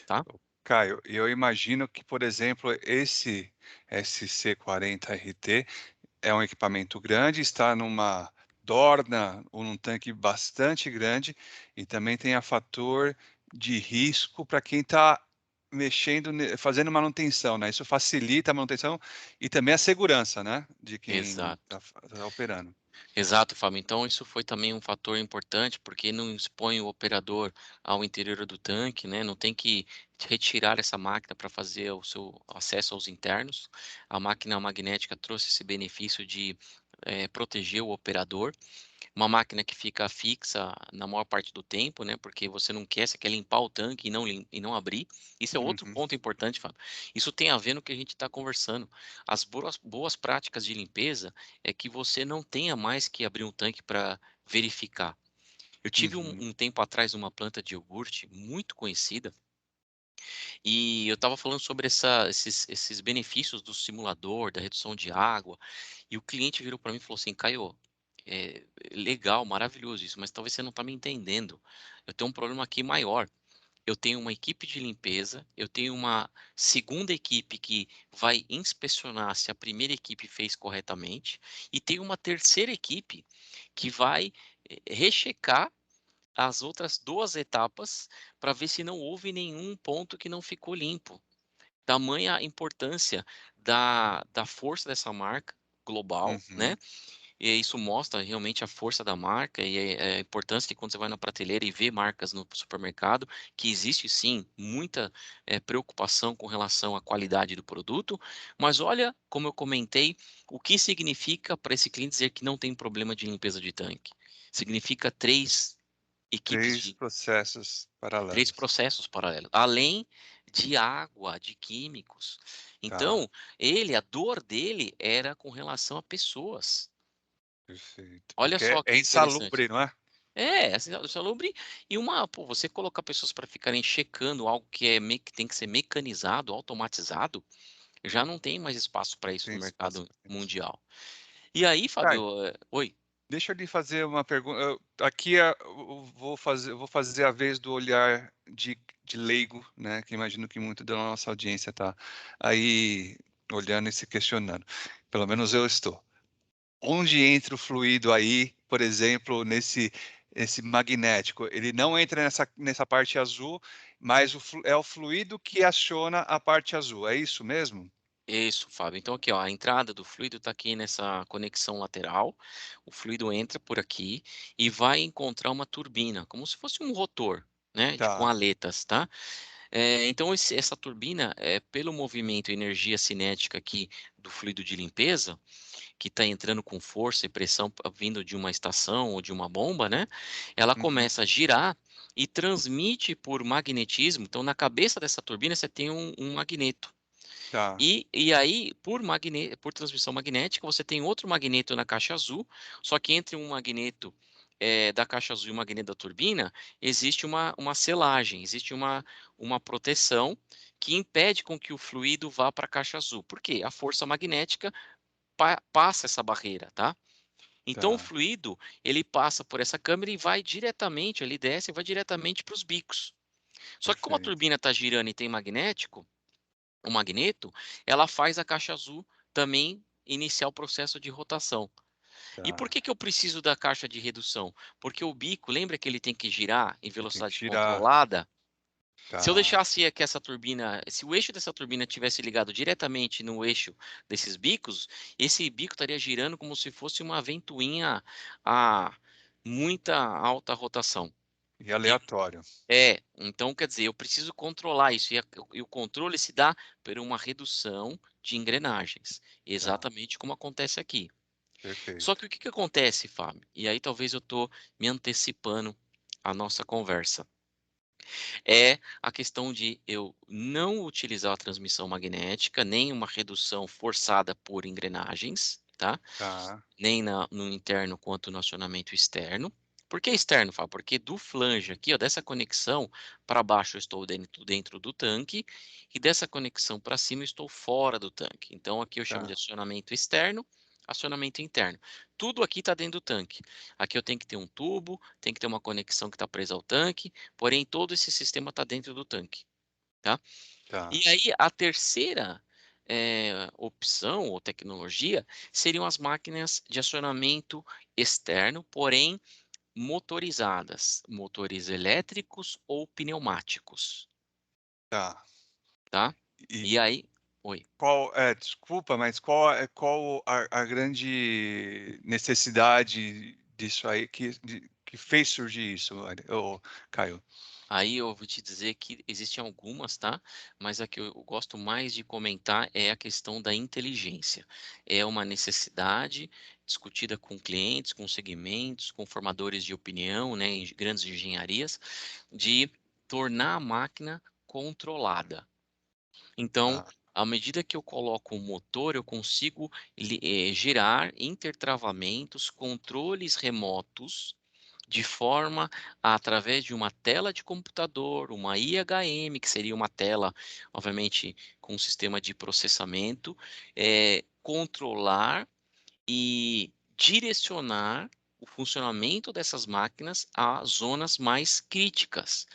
tá? Caio, eu imagino que, por exemplo, esse SC40RT é um equipamento grande, está numa dorna ou num tanque bastante grande e também tem a fator de risco para quem está mexendo, fazendo manutenção, né? Isso facilita a manutenção e também a segurança, né? De quem Exato. tá operando. Exato, Fábio. Então isso foi também um fator importante, porque não expõe o operador ao interior do tanque, né? Não tem que retirar essa máquina para fazer o seu acesso aos internos. A máquina magnética trouxe esse benefício de proteger o operador. Uma máquina que fica fixa na maior parte do tempo, né, porque você não quer, você quer limpar o tanque e não abrir. Isso é outro Uhum, ponto importante, Fábio. Isso tem a ver no que a gente está conversando. As boas práticas de limpeza é que você não tenha mais que abrir um tanque para verificar. Eu tive uhum, um tempo atrás uma planta de iogurte muito conhecida e eu estava falando sobre esses benefícios do simulador, da redução de água, e o cliente virou para mim e falou assim: Caio, legal, maravilhoso isso, mas talvez você não está me entendendo. Eu tenho um problema aqui maior. Eu tenho uma equipe de limpeza, eu tenho uma segunda equipe que vai inspecionar se a primeira equipe fez corretamente, e tem uma terceira equipe que vai rechecar as outras duas etapas para ver se não houve nenhum ponto que não ficou limpo. Tamanha a importância da força dessa marca global, uhum. né? E isso mostra realmente a força da marca e a importância que quando você vai na prateleira e vê marcas no supermercado, que existe sim muita preocupação com relação à qualidade do produto, mas olha, como eu comentei, o que significa para esse cliente dizer que não tem problema de limpeza de tanque? Significa três equipes 3 de processos três paralelos. processos paralelos, além de água, de químicos. Tá, Então, a dor dele era com relação a pessoas. perfeito. Olha Porque só é que interessante. insalubre, não é? Assim, salubre e você colocar pessoas para ficarem checando algo que que tem que ser mecanizado, automatizado, já não tem mais espaço para isso Tem no espaço mercado para isso. mundial. E aí, Caio, Fábio, oi. deixa eu lhe fazer uma pergunta. Aqui eu vou fazer a vez do olhar de leigo, né? Que imagino que muito da nossa audiência está aí olhando e se questionando. Pelo menos eu estou. Onde entra o fluido aí, por exemplo, esse magnético? Ele não entra nessa parte azul, mas é o fluido que aciona a parte azul. É isso mesmo? Isso, Fábio. Então aqui, ó, a entrada do fluido está aqui nessa conexão lateral. O fluido entra por aqui e vai encontrar uma turbina, como se fosse um rotor, né, com Tá. aletas, tá? Então essa turbina, pelo movimento e energia cinética aqui do fluido de limpeza, que está entrando com força e pressão vindo de uma estação ou de uma bomba, né? Ela Uhum. começa a girar e transmite por magnetismo. Então, na cabeça dessa turbina, você tem um magneto. Tá. E aí, por transmissão magnética, você tem outro magneto na caixa azul, só que entre um magneto da caixa azul e o magneto da turbina, existe uma selagem, existe uma proteção que impede com que o fluido vá para a caixa azul. Por quê? A força magnética passa essa barreira, tá? Então o Tá. fluido, ele passa por essa câmera e vai diretamente, ele desce e vai diretamente para os bicos. Só que como a Perfeito. turbina está girando e tem o magneto, ela faz a caixa azul também iniciar o processo de rotação. E por Tá. que eu preciso da caixa de redução? Porque o bico, lembra que ele tem que girar em Ele tem que velocidade girar. controlada? Se eu Tá. deixasse que essa turbina, se o eixo dessa turbina tivesse ligado diretamente no eixo desses bicos, esse bico estaria girando como se fosse uma ventoinha a muita alta rotação. E aleatório. Então quer dizer, eu preciso controlar isso, e o controle se dá por uma redução de engrenagens, Tá, exatamente como acontece aqui. Só perfeito. que o que que acontece, Fábio, e aí talvez eu estou me antecipando à nossa conversa, é a questão de eu não utilizar a transmissão magnética, nem uma redução forçada por engrenagens, tá? Tá, Nem no interno quanto no acionamento externo. Por que externo, Fábio? Porque do flange aqui, ó, dessa conexão para baixo eu estou dentro do tanque e dessa conexão para cima eu estou fora do tanque. Então aqui eu chamo de tá, acionamento externo, acionamento interno. Tudo aqui está dentro do tanque. Aqui eu tenho que ter um tubo, tem que ter uma conexão que está presa ao tanque, porém todo esse sistema está dentro do tanque, tá? tá, E aí a terceira, opção ou tecnologia seriam as máquinas de acionamento externo, porém motorizadas, motores elétricos ou pneumáticos, tá. tá. E E aí oi. desculpa, mas qual a grande necessidade disso aí que fez surgir isso, ô Caio? Aí eu vou te dizer que existem algumas, tá? Mas a que eu gosto mais de comentar é a questão da inteligência. É uma necessidade discutida com clientes, com segmentos, com formadores de opinião, né, em grandes engenharias, de tornar a máquina controlada. Então, Tá, à medida que eu coloco o motor, eu consigo gerar intertravamentos, controles remotos de forma através de uma tela de computador, uma IHM, que seria uma tela, obviamente, com um sistema de processamento, controlar e direcionar o funcionamento dessas máquinas a zonas mais críticas.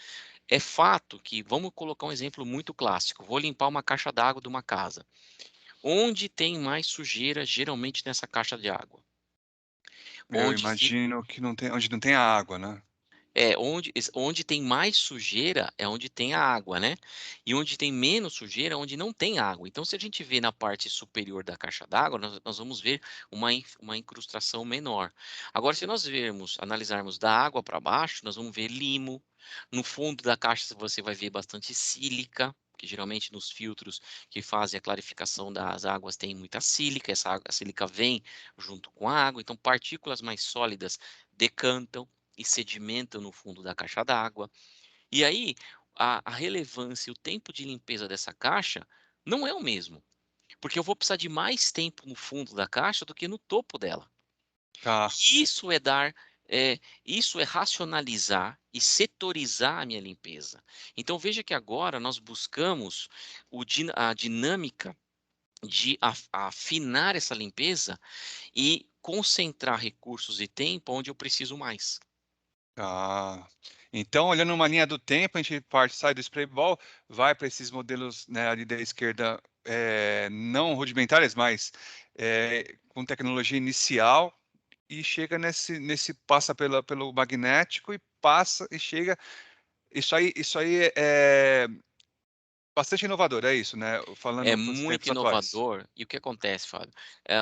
É fato que, vamos colocar um exemplo muito clássico, vou limpar uma caixa d'água de uma casa. Onde tem mais sujeira, geralmente nessa caixa de água? eu Onde fica imagino que não tem onde não tem a água, né? onde tem mais sujeira é onde tem a água, né. E onde tem menos sujeira é onde não tem água. Então, se a gente vê na parte superior da caixa d'água, nós vamos ver uma incrustação menor. Agora, se nós analisarmos da água para baixo, nós vamos ver limo. No fundo da caixa você vai ver bastante sílica, que geralmente nos filtros que fazem a clarificação das águas tem muita sílica, a sílica vem junto com a água, então partículas mais sólidas decantam e sedimentam no fundo da caixa d'água. E aí, a relevância e o tempo de limpeza dessa caixa não é o mesmo, porque eu vou precisar de mais tempo no fundo da caixa do que no topo dela. Tá. E isso é racionalizar e setorizar a minha limpeza. Então veja que agora nós buscamos a dinâmica de afinar essa limpeza e concentrar recursos e tempo onde eu preciso mais. Tá. Então, olhando uma linha do tempo, a gente sai do spray ball, vai para esses modelos, né, ali da esquerda, não rudimentares, mas, com tecnologia inicial, e chega passa pelo magnético e passa e chega isso aí é bastante inovador, é isso, né, É falando para os muito tempos atuais. inovador. E o que acontece, Fábio?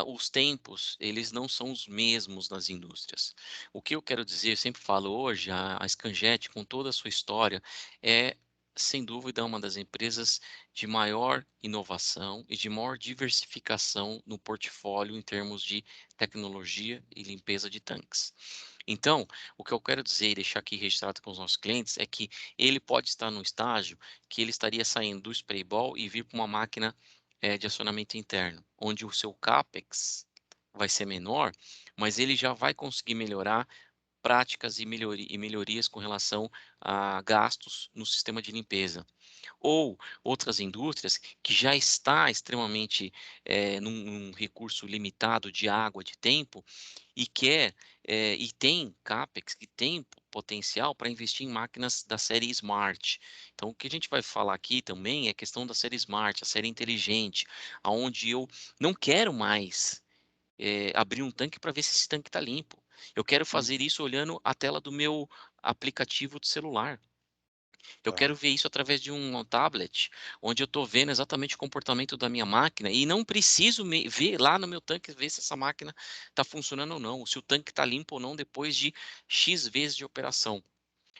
Os tempos, eles não são os mesmos nas indústrias. O que eu quero dizer, eu sempre falo hoje, a Scanjet, com toda a sua história, é, sem dúvida, uma das empresas de maior inovação e de maior diversificação no portfólio em termos de tecnologia e limpeza de tanques. Então, o que eu quero dizer e deixar aqui registrado com os nossos clientes é que ele pode estar num estágio que ele estaria saindo do spray ball e vir para uma máquina, de acionamento interno, onde o seu capex vai ser menor, mas ele já vai conseguir melhorar práticas e melhorias com relação a gastos no sistema de limpeza. Ou outras indústrias que já está extremamente, num recurso limitado de água, de tempo, e quer, e tem capex, que tem potencial para investir em máquinas da série Smart. Então o que a gente vai falar aqui também é a questão da série Smart, a série inteligente, aonde eu não quero mais, abrir um tanque para ver se esse tanque está limpo. Eu quero Hum, fazer isso olhando a tela do meu aplicativo de celular. Eu Tá, quero ver isso através de um tablet, onde eu estou vendo exatamente o comportamento da minha máquina e não preciso ver lá no meu tanque, ver se essa máquina está funcionando ou não, se o tanque está limpo ou não depois de X vezes de operação.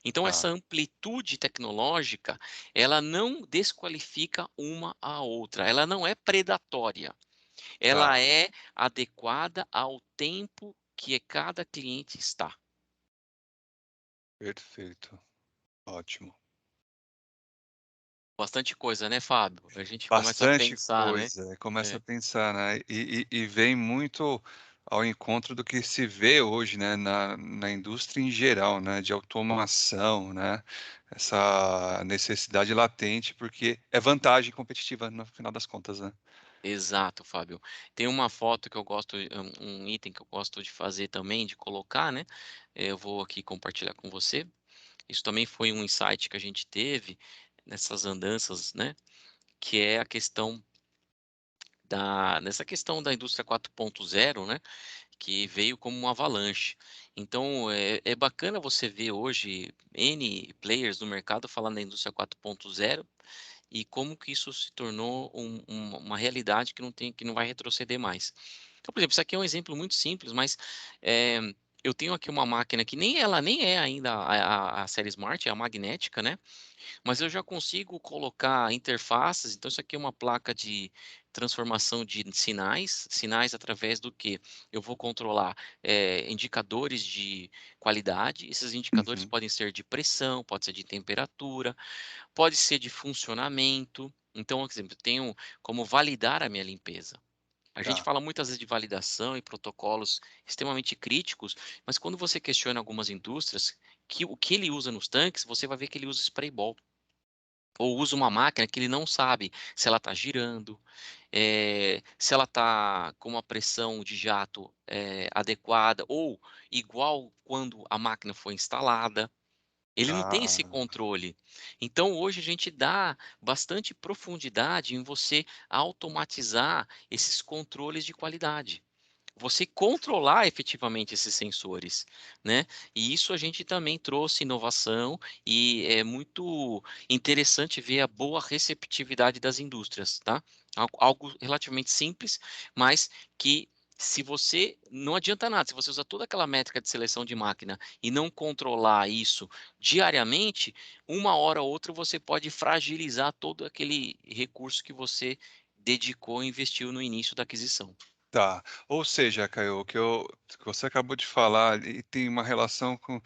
Então, essa tá, amplitude tecnológica, ela não desqualifica uma a outra, ela não é predatória, ela tá. é adequada ao tempo que cada cliente está. Perfeito. Ótimo. Bastante coisa, né, Fábio? A gente começa a Bastante pensar, né? coisa, começa a É, pensar, né, e vem muito ao encontro do que se vê hoje, né, na indústria em geral, né, de automação, né, essa necessidade latente, porque é vantagem competitiva no final das contas, né. exato, Fábio. Tem uma foto que eu gosto, um item que eu gosto de fazer também, de colocar, né? Eu vou aqui compartilhar com você. Isso também foi um insight que a gente teve nessas andanças, né? Que é a questão nessa questão da indústria 4.0, né? Que veio como uma avalanche. Então, é bacana você ver hoje N players no mercado falando da indústria 4.0 e como que isso se tornou uma realidade que não vai retroceder mais. Então, por exemplo, isso aqui é um exemplo muito simples, mas eh, eu tenho aqui uma máquina que nem é ainda a série Smart, é a magnética, né? Mas eu já consigo colocar interfaces, então isso aqui é uma placa de transformação de sinais, sinais através do que eu vou controlar indicadores de qualidade. Esses indicadores Uhum, podem ser de pressão, pode ser de temperatura, pode ser de funcionamento. Então, por exemplo, eu tenho como validar a minha limpeza. A gente tá. fala muitas vezes de validação e protocolos extremamente críticos, mas quando você questiona algumas indústrias, que o que ele usa nos tanques, você vai ver que ele usa spray ball. Ou usa uma máquina que ele não sabe se ela está girando, se ela está com uma pressão de jato adequada ou igual quando a máquina foi instalada. Ele não tem esse Ah, controle. Então, hoje a gente dá bastante profundidade em você automatizar esses controles de qualidade. Você controlar efetivamente esses sensores, né? E isso a gente também trouxe inovação e é muito interessante ver a boa receptividade das indústrias, tá? Algo relativamente simples, mas que se você não adianta nada, se você usa toda aquela métrica de seleção de máquina e não controlar isso diariamente, uma hora ou outra você pode fragilizar todo aquele recurso que você dedicou e investiu no início da aquisição. tá. Ou seja, Caio, o que você acabou de falar e tem uma relação com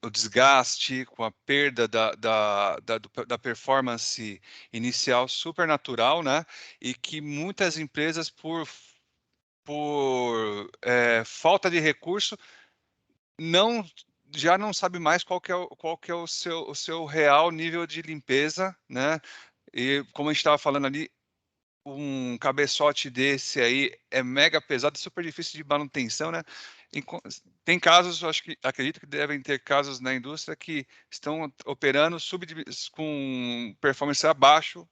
o desgaste, com a perda da performance inicial super natural, né, e que muitas empresas por falta de recurso, não já não sabe mais qual que é o seu real nível de limpeza, né, e como a gente estava falando ali, um cabeçote desse aí é mega pesado, super difícil de manutenção, né. Enco Tem casos, eu acredito que devem ter casos na indústria que estão operando com performance abaixo,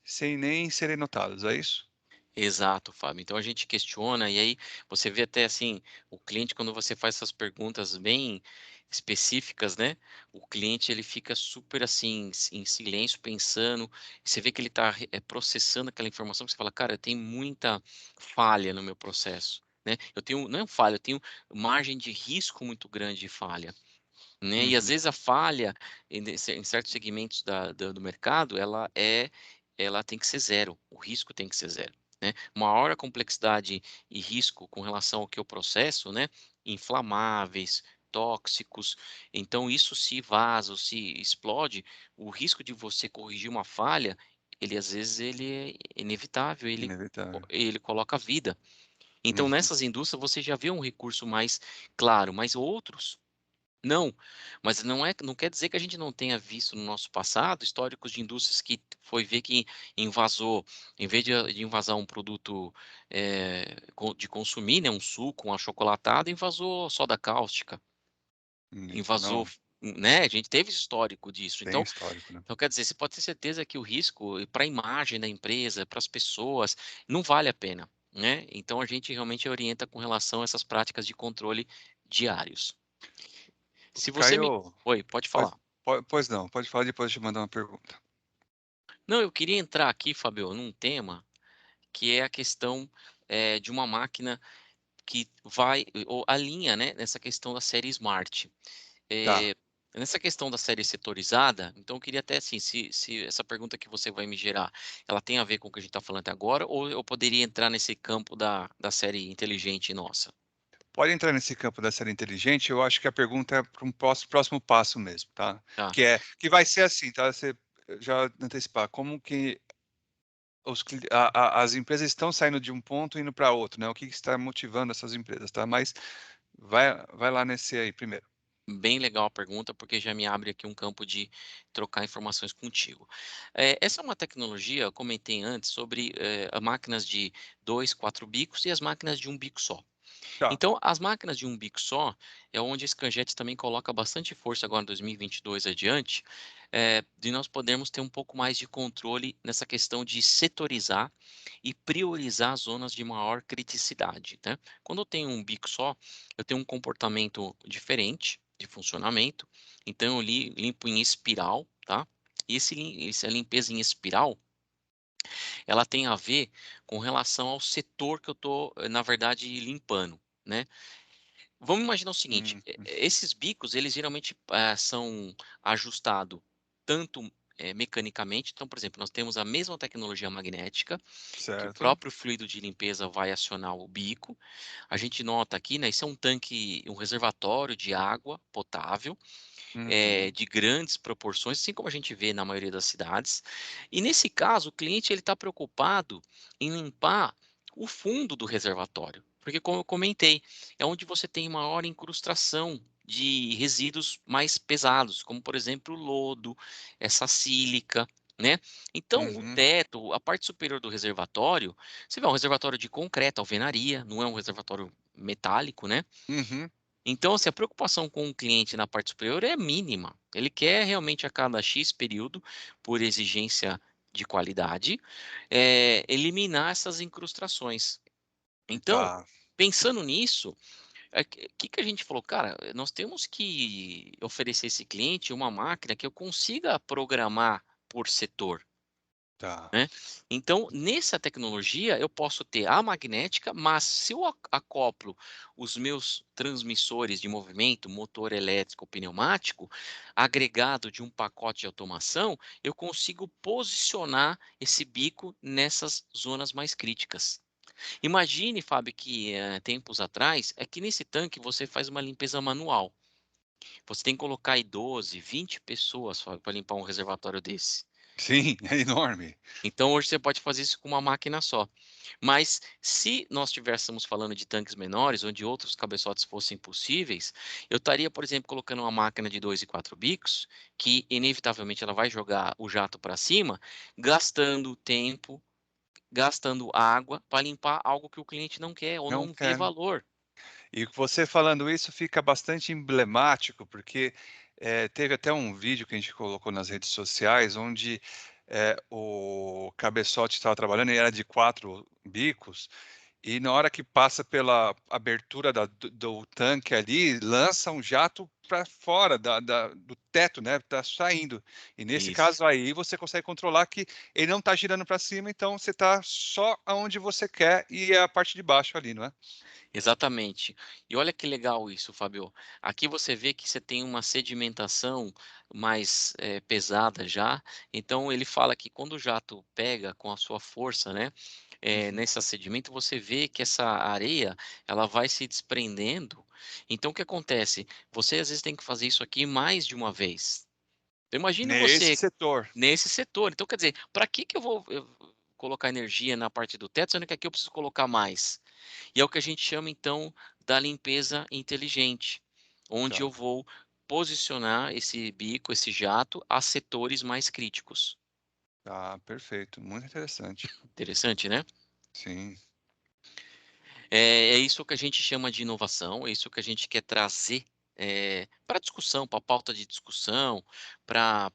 sem nem serem notados, é isso? Exato, Fábio. Então a gente questiona, e aí você vê até assim, o cliente, quando você faz essas perguntas bem específicas, né? O cliente ele fica super assim, em silêncio, pensando, e você vê que ele está processando aquela informação, que você fala, cara, tem muita falha no meu processo. Né? Eu tenho, não é falha, eu tenho margem de risco muito grande de falha. Né? E às Uhum. vezes a falha em certos segmentos do mercado, ela tem que ser zero, o risco tem que ser zero. Né? Maior a complexidade e risco com relação ao que eu processo, né? Inflamáveis, tóxicos. Então, isso se vaza, ou se explode, o risco de você corrigir uma falha, ele às vezes ele é inevitável, Inevitável. ele coloca a vida. Então, Uhum. nessas indústrias, você já vê um recurso mais claro, mas outros não, mas não quer dizer que a gente não tenha visto no nosso passado históricos de indústrias que foi ver que invasou, em vez de invasar um produto de consumir, né, um suco, um achocolatado, invasou soda cáustica, Isso, invasou, não, né? A gente teve esse histórico disso. tem Então, histórico, né. então quer dizer, você pode ter certeza que o risco para a imagem da empresa, para as pessoas, não vale a pena, né? Então a gente realmente orienta com relação a essas práticas de controle diários. Se você me. Caio, Oi, pode pode falar. Pois não, pode falar, depois eu te mandar uma pergunta. Não, eu queria entrar aqui, Fabio, num tema que é a questão, de uma máquina que vai ou alinha, né, nessa questão da série Smart. Tá. Eh, Nessa questão da série setorizada, então eu queria até assim, se essa pergunta que você vai me gerar, ela tem a ver com o que a gente está falando até agora, ou eu poderia entrar nesse campo da série inteligente nossa? Pode entrar nesse campo da série inteligente, eu acho que a pergunta é para um próximo passo mesmo, tá. Tá, Que vai ser assim, tá, você já antecipar, como que os cli as empresas estão saindo de um ponto e indo para outro, né, o que que está motivando essas empresas, tá, mas vai lá nesse aí primeiro. bem legal a pergunta, porque já me abre aqui um campo de trocar informações contigo. Essa é uma tecnologia, eu comentei antes sobre, a máquinas de 2, 4 bicos e as máquinas de um bico só. Tá. Então, as máquinas de um bico só, é onde a Scanjet também coloca bastante força agora em 2022 adiante, de nós podermos ter um pouco mais de controle nessa questão de setorizar e priorizar zonas de maior criticidade, né. Quando eu tenho um bico só, eu tenho um comportamento diferente de funcionamento, então eu limpo em espiral, tá. E essa limpeza em espiral, ela tem a ver com relação ao setor que eu estou, na verdade, limpando, né. Vamos imaginar o seguinte, esses bicos eles geralmente, são ajustados tanto, mecanicamente, então, por exemplo, nós temos a mesma tecnologia magnética, que o Certo. próprio fluido de limpeza vai acionar o bico. A gente nota aqui, né, isso é um tanque, um reservatório de água potável, Uhum. de grandes proporções, assim como a gente vê na maioria das cidades. E nesse caso, o cliente ele está preocupado em limpar o fundo do reservatório, porque como eu comentei, é onde você tem maior incrustação de resíduos mais pesados, como por exemplo o lodo, essa sílica, né? Então o Uhum. teto, a parte superior do reservatório, você vê é um reservatório de concreto, alvenaria, não é um reservatório metálico, né? Uhum. Então, assim, a preocupação com o cliente na parte superior é mínima. Ele quer realmente a cada X período, por exigência de qualidade, eliminar essas incrustações. Então, Tá, pensando nisso, que a gente falou? Cara, nós temos que oferecer esse cliente uma máquina que eu consiga programar por setor. tá. Né. Então, nessa tecnologia, eu posso ter a magnética, mas se eu acoplo os meus transmissores de movimento, motor elétrico, pneumático, agregado de um pacote de automação, eu consigo posicionar esse bico nessas zonas mais críticas. Imagine, Fábio, que, tempos atrás, é que nesse tanque você faz uma limpeza manual. Você tem que colocar aí 12, 20 pessoas, Fábio, para limpar um reservatório desse. Sim, é enorme. Então hoje você pode fazer isso com uma máquina só. Mas se nós estivéssemos falando de tanques menores, onde outros cabeçotes fossem possíveis, eu estaria, por exemplo, colocando uma máquina de 2 e 4 bicos, que inevitavelmente ela vai jogar o jato para cima, gastando tempo, gastando água para limpar algo que o cliente não quer ou Não não vê quero. valor. E você falando isso fica bastante emblemático, porque, teve até um vídeo que a gente colocou nas redes sociais, onde, o cabeçote estava trabalhando e era de 4 bicos, e na hora que passa pela abertura do tanque ali, lança um jato para fora do teto, né, tá saindo. E nesse Isso. caso aí, você consegue controlar que ele não está girando para cima, então você está só aonde você quer e é a parte de baixo ali, não é? Exatamente. E olha que legal isso, Fábio. Aqui você vê que você tem uma sedimentação mais, pesada já, então ele fala que quando o jato pega com a sua força, né, Uhum. nesse sedimento, você vê que essa areia, ela vai se desprendendo. Então o que acontece? Você às vezes tem que fazer isso aqui mais de uma vez. Então imagine Nesse você setor. nesse setor, então quer dizer, para que que eu colocar energia na parte do teto, sendo que aqui eu preciso colocar mais? E é o que a gente chama então da limpeza inteligente, onde eu Tá, vou posicionar esse bico, esse jato, a setores mais críticos. tá, perfeito, muito interessante. Interessante, né? Sim. É isso que a gente chama de inovação, é isso que a gente quer trazer, para discussão, para pauta de discussão, para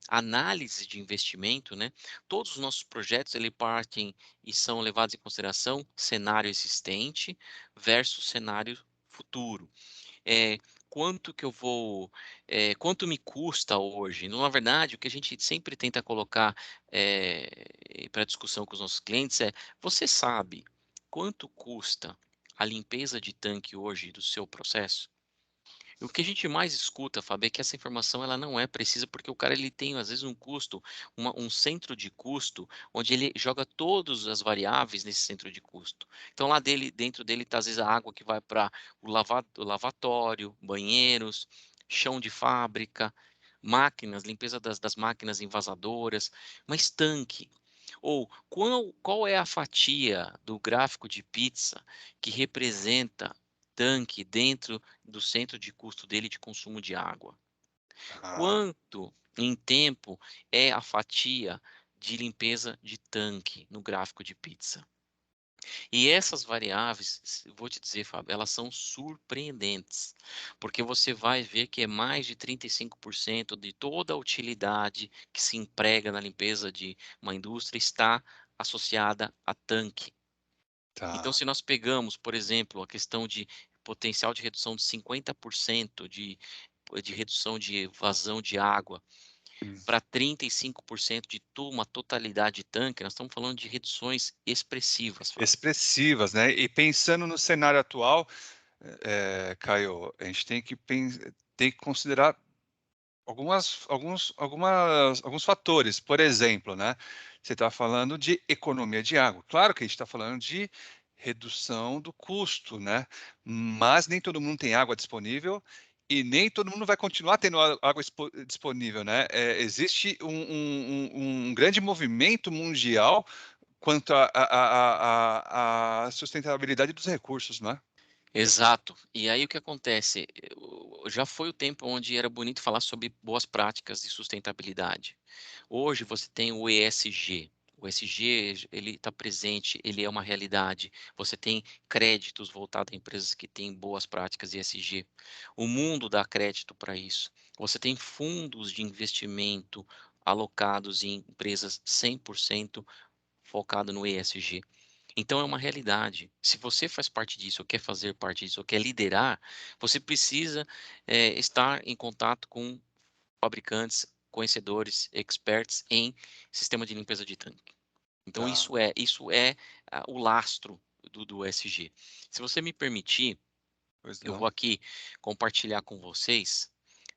análise de investimento, né. Todos os nossos projetos, ele partem e são levados em consideração cenário existente versus cenário futuro. Eh, quanto que eu vou, quanto me custa hoje. Então, na verdade, o que a gente sempre tenta colocar, pra discussão com os nossos clientes é: "Você sabe quanto custa a limpeza de tanque hoje do seu processo?". E o que a gente mais escuta, Fábio, é que essa informação ela não é precisa, porque o cara ele tem às vezes um custo, um centro de custo, onde ele joga todas as variáveis nesse centro de custo. Então lá dentro dele está às vezes a água que vai para o lavatório, banheiros, chão de fábrica, máquinas, limpeza das máquinas envasadoras, mas tanque. Ou qual é a fatia do gráfico de pizza que representa tanque dentro do centro de custo dele de consumo de água? Ah, Quanto em tempo é a fatia de limpeza de tanque no gráfico de pizza? E essas variáveis, vou te dizer, Fábio, elas são surpreendentes, porque você vai ver que é mais de 35% de toda a utilidade que se emprega na limpeza de uma indústria está associada a tanque. Então, tá. se nós pegamos, por exemplo, a questão de potencial de redução de 50% de redução de vazão de água Hum. para 35% de uma totalidade de tanque, nós estamos falando de reduções expressivas, Fábio. Expressivas, né. E pensando no cenário atual, Caio, a gente tem que considerar alguns fatores. Por exemplo, né, você está falando de economia de água. Claro que a gente está falando de redução do custo, né, mas nem todo mundo tem água disponível e nem todo mundo vai continuar tendo água disponível, né. Existe um grande movimento mundial quanto à sustentabilidade dos recursos, né. Exato. E aí o que acontece? Já foi o tempo onde era bonito falar sobre boas práticas de sustentabilidade. Hoje você tem o ESG. O ESG, ele está presente, ele é uma realidade. Você tem créditos voltados a empresas que têm boas práticas ESG. O mundo dá crédito para isso. Você tem fundos de investimento alocados em empresas 100% focado no ESG. Então é uma realidade. Se você faz parte disso, ou quer fazer parte disso, ou quer liderar, você precisa estar em contato com fabricantes, conhecedores, experts em sistema de limpeza de tanque. Então Tá, isso é o lastro do ESG. Se você me permitir, pois eu não. vou aqui compartilhar com vocês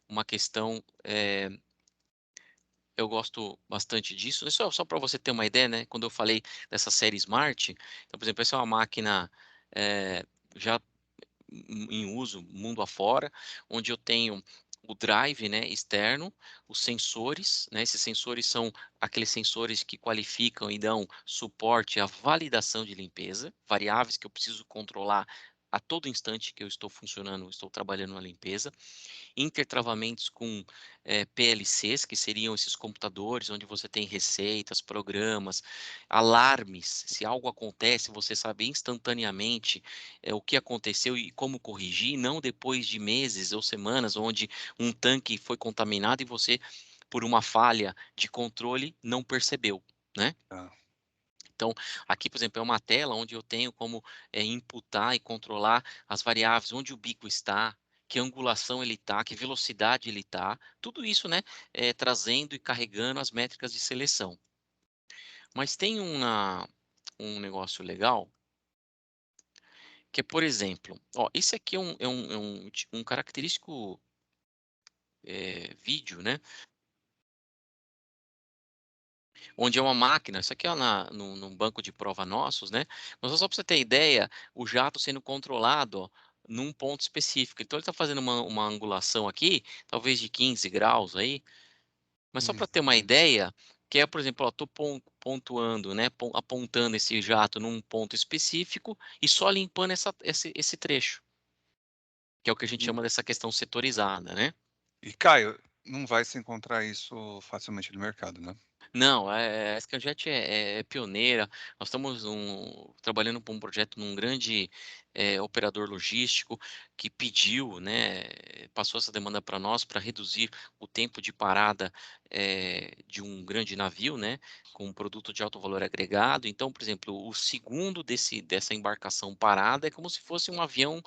uma questão. Eu gosto bastante disso. Só para você ter uma ideia, né? Quando eu falei dessa série Smart, então, por exemplo, essa é uma máquina já em uso mundo afora, onde eu tenho o drive, né, externo, os sensores, né, esses sensores são aqueles sensores que qualificam e dão suporte à validação de limpeza, variáveis que eu preciso controlar a todo instante que eu estou funcionando, estou trabalhando na limpeza, intertravamentos com PLCs, que seriam esses computadores onde você tem receitas, programas, alarmes. Se algo acontece, você sabe instantaneamente o que aconteceu e como corrigir, não depois de meses ou semanas onde um tanque foi contaminado e você, por uma falha de controle, não percebeu, né? Tá. Então, aqui, por exemplo, é uma tela onde eu tenho como imputar e controlar as variáveis, onde o bico está, que angulação ele está, que velocidade ele está, tudo isso, né, trazendo e carregando as métricas de seleção. Mas tem um negócio legal, que é, por exemplo, ó, esse aqui é um característico vídeo, né, onde é uma máquina, isso aqui é num banco de prova nossos, né, mas só para você ter ideia, o jato sendo controlado, ó, num ponto específico. Então ele está fazendo uma angulação aqui, talvez de 15 graus aí, mas só para ter uma Uhum. ideia, que é, por exemplo, estou pontuando, né, apontando esse jato num ponto específico e só limpando esse trecho, que é o que a gente chama dessa questão setorizada, né. E Caio, não vai se encontrar isso facilmente no mercado, né? Não, a Scanjet é pioneira. Nós estamos trabalhando para um projeto num grande operador logístico que pediu, né, passou essa demanda para nós para reduzir o tempo de parada de um grande navio, né, com um produto de alto valor agregado. Então, por exemplo, o segundo dessa embarcação parada é como se fosse um avião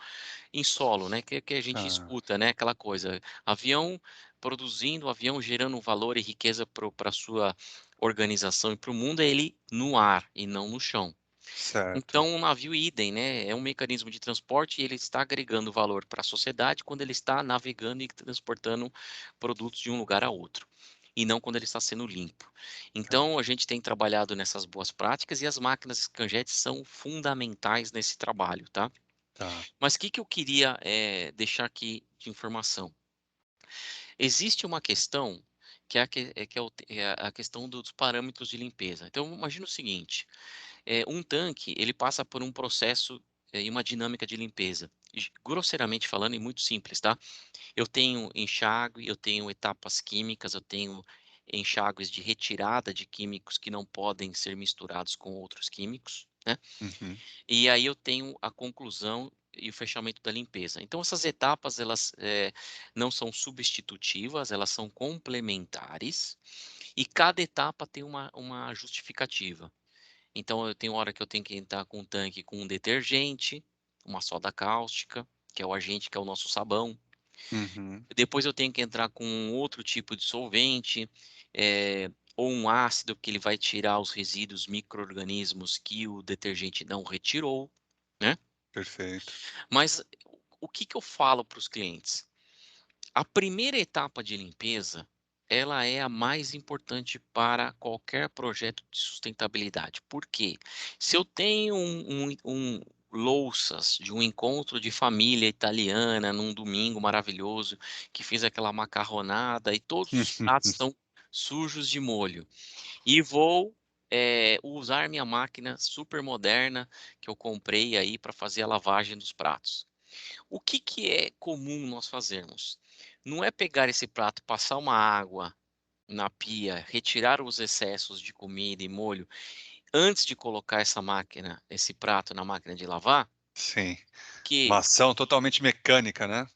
em solo, né, que a gente Tá, escuta, né, aquela coisa, avião produzindo, avião gerando valor e riqueza para a sua organização e para o mundo, é ele no ar e não no chão. certo. Então, um navio idem, né, é um mecanismo de transporte e ele está agregando valor para a sociedade quando ele está navegando e transportando produtos de um lugar a outro, e não quando ele está sendo limpo. Tá, Então, a gente tem trabalhado nessas boas práticas e as máquinas Scanjet são fundamentais nesse trabalho, tá? tá. Mas o que que eu queria, deixar aqui de informação? Existe uma questão que é a questão dos parâmetros de limpeza. Então imagina o seguinte, um tanque ele passa por um processo, e uma dinâmica de limpeza. Grosseiramente falando e muito simples, tá? Eu tenho enxágue, eu tenho etapas químicas, eu tenho enxágues de retirada de químicos que não podem ser misturados com outros químicos, né? Uhum. E aí eu tenho a conclusão e o fechamento da limpeza. Então essas etapas elas, não são substitutivas, elas são complementares, e cada etapa tem uma justificativa. Então eu tenho hora que eu tenho que entrar com um tanque com um detergente, uma soda cáustica, que é o agente que é o nosso sabão. Uhum. Depois eu tenho que entrar com um outro tipo de solvente, ou um ácido que ele vai tirar os resíduos micro-organismos que o detergente não retirou, né. Perfeito. Mas o que que eu falo para os clientes? A primeira etapa de limpeza, ela é a mais importante para qualquer projeto de sustentabilidade. Por quê? Se eu tenho louças de um encontro de família italiana num domingo maravilhoso, que fiz aquela macarronada e todos os pratos estão sujos de molho, e vou, usar minha máquina super moderna que eu comprei aí para fazer a lavagem dos pratos. O que que é comum nós fazermos? Não é pegar esse prato, passar uma água na pia, retirar os excessos de comida e molho, antes de colocar esse prato na máquina de lavar, Sim. Uma que ação totalmente mecânica, né?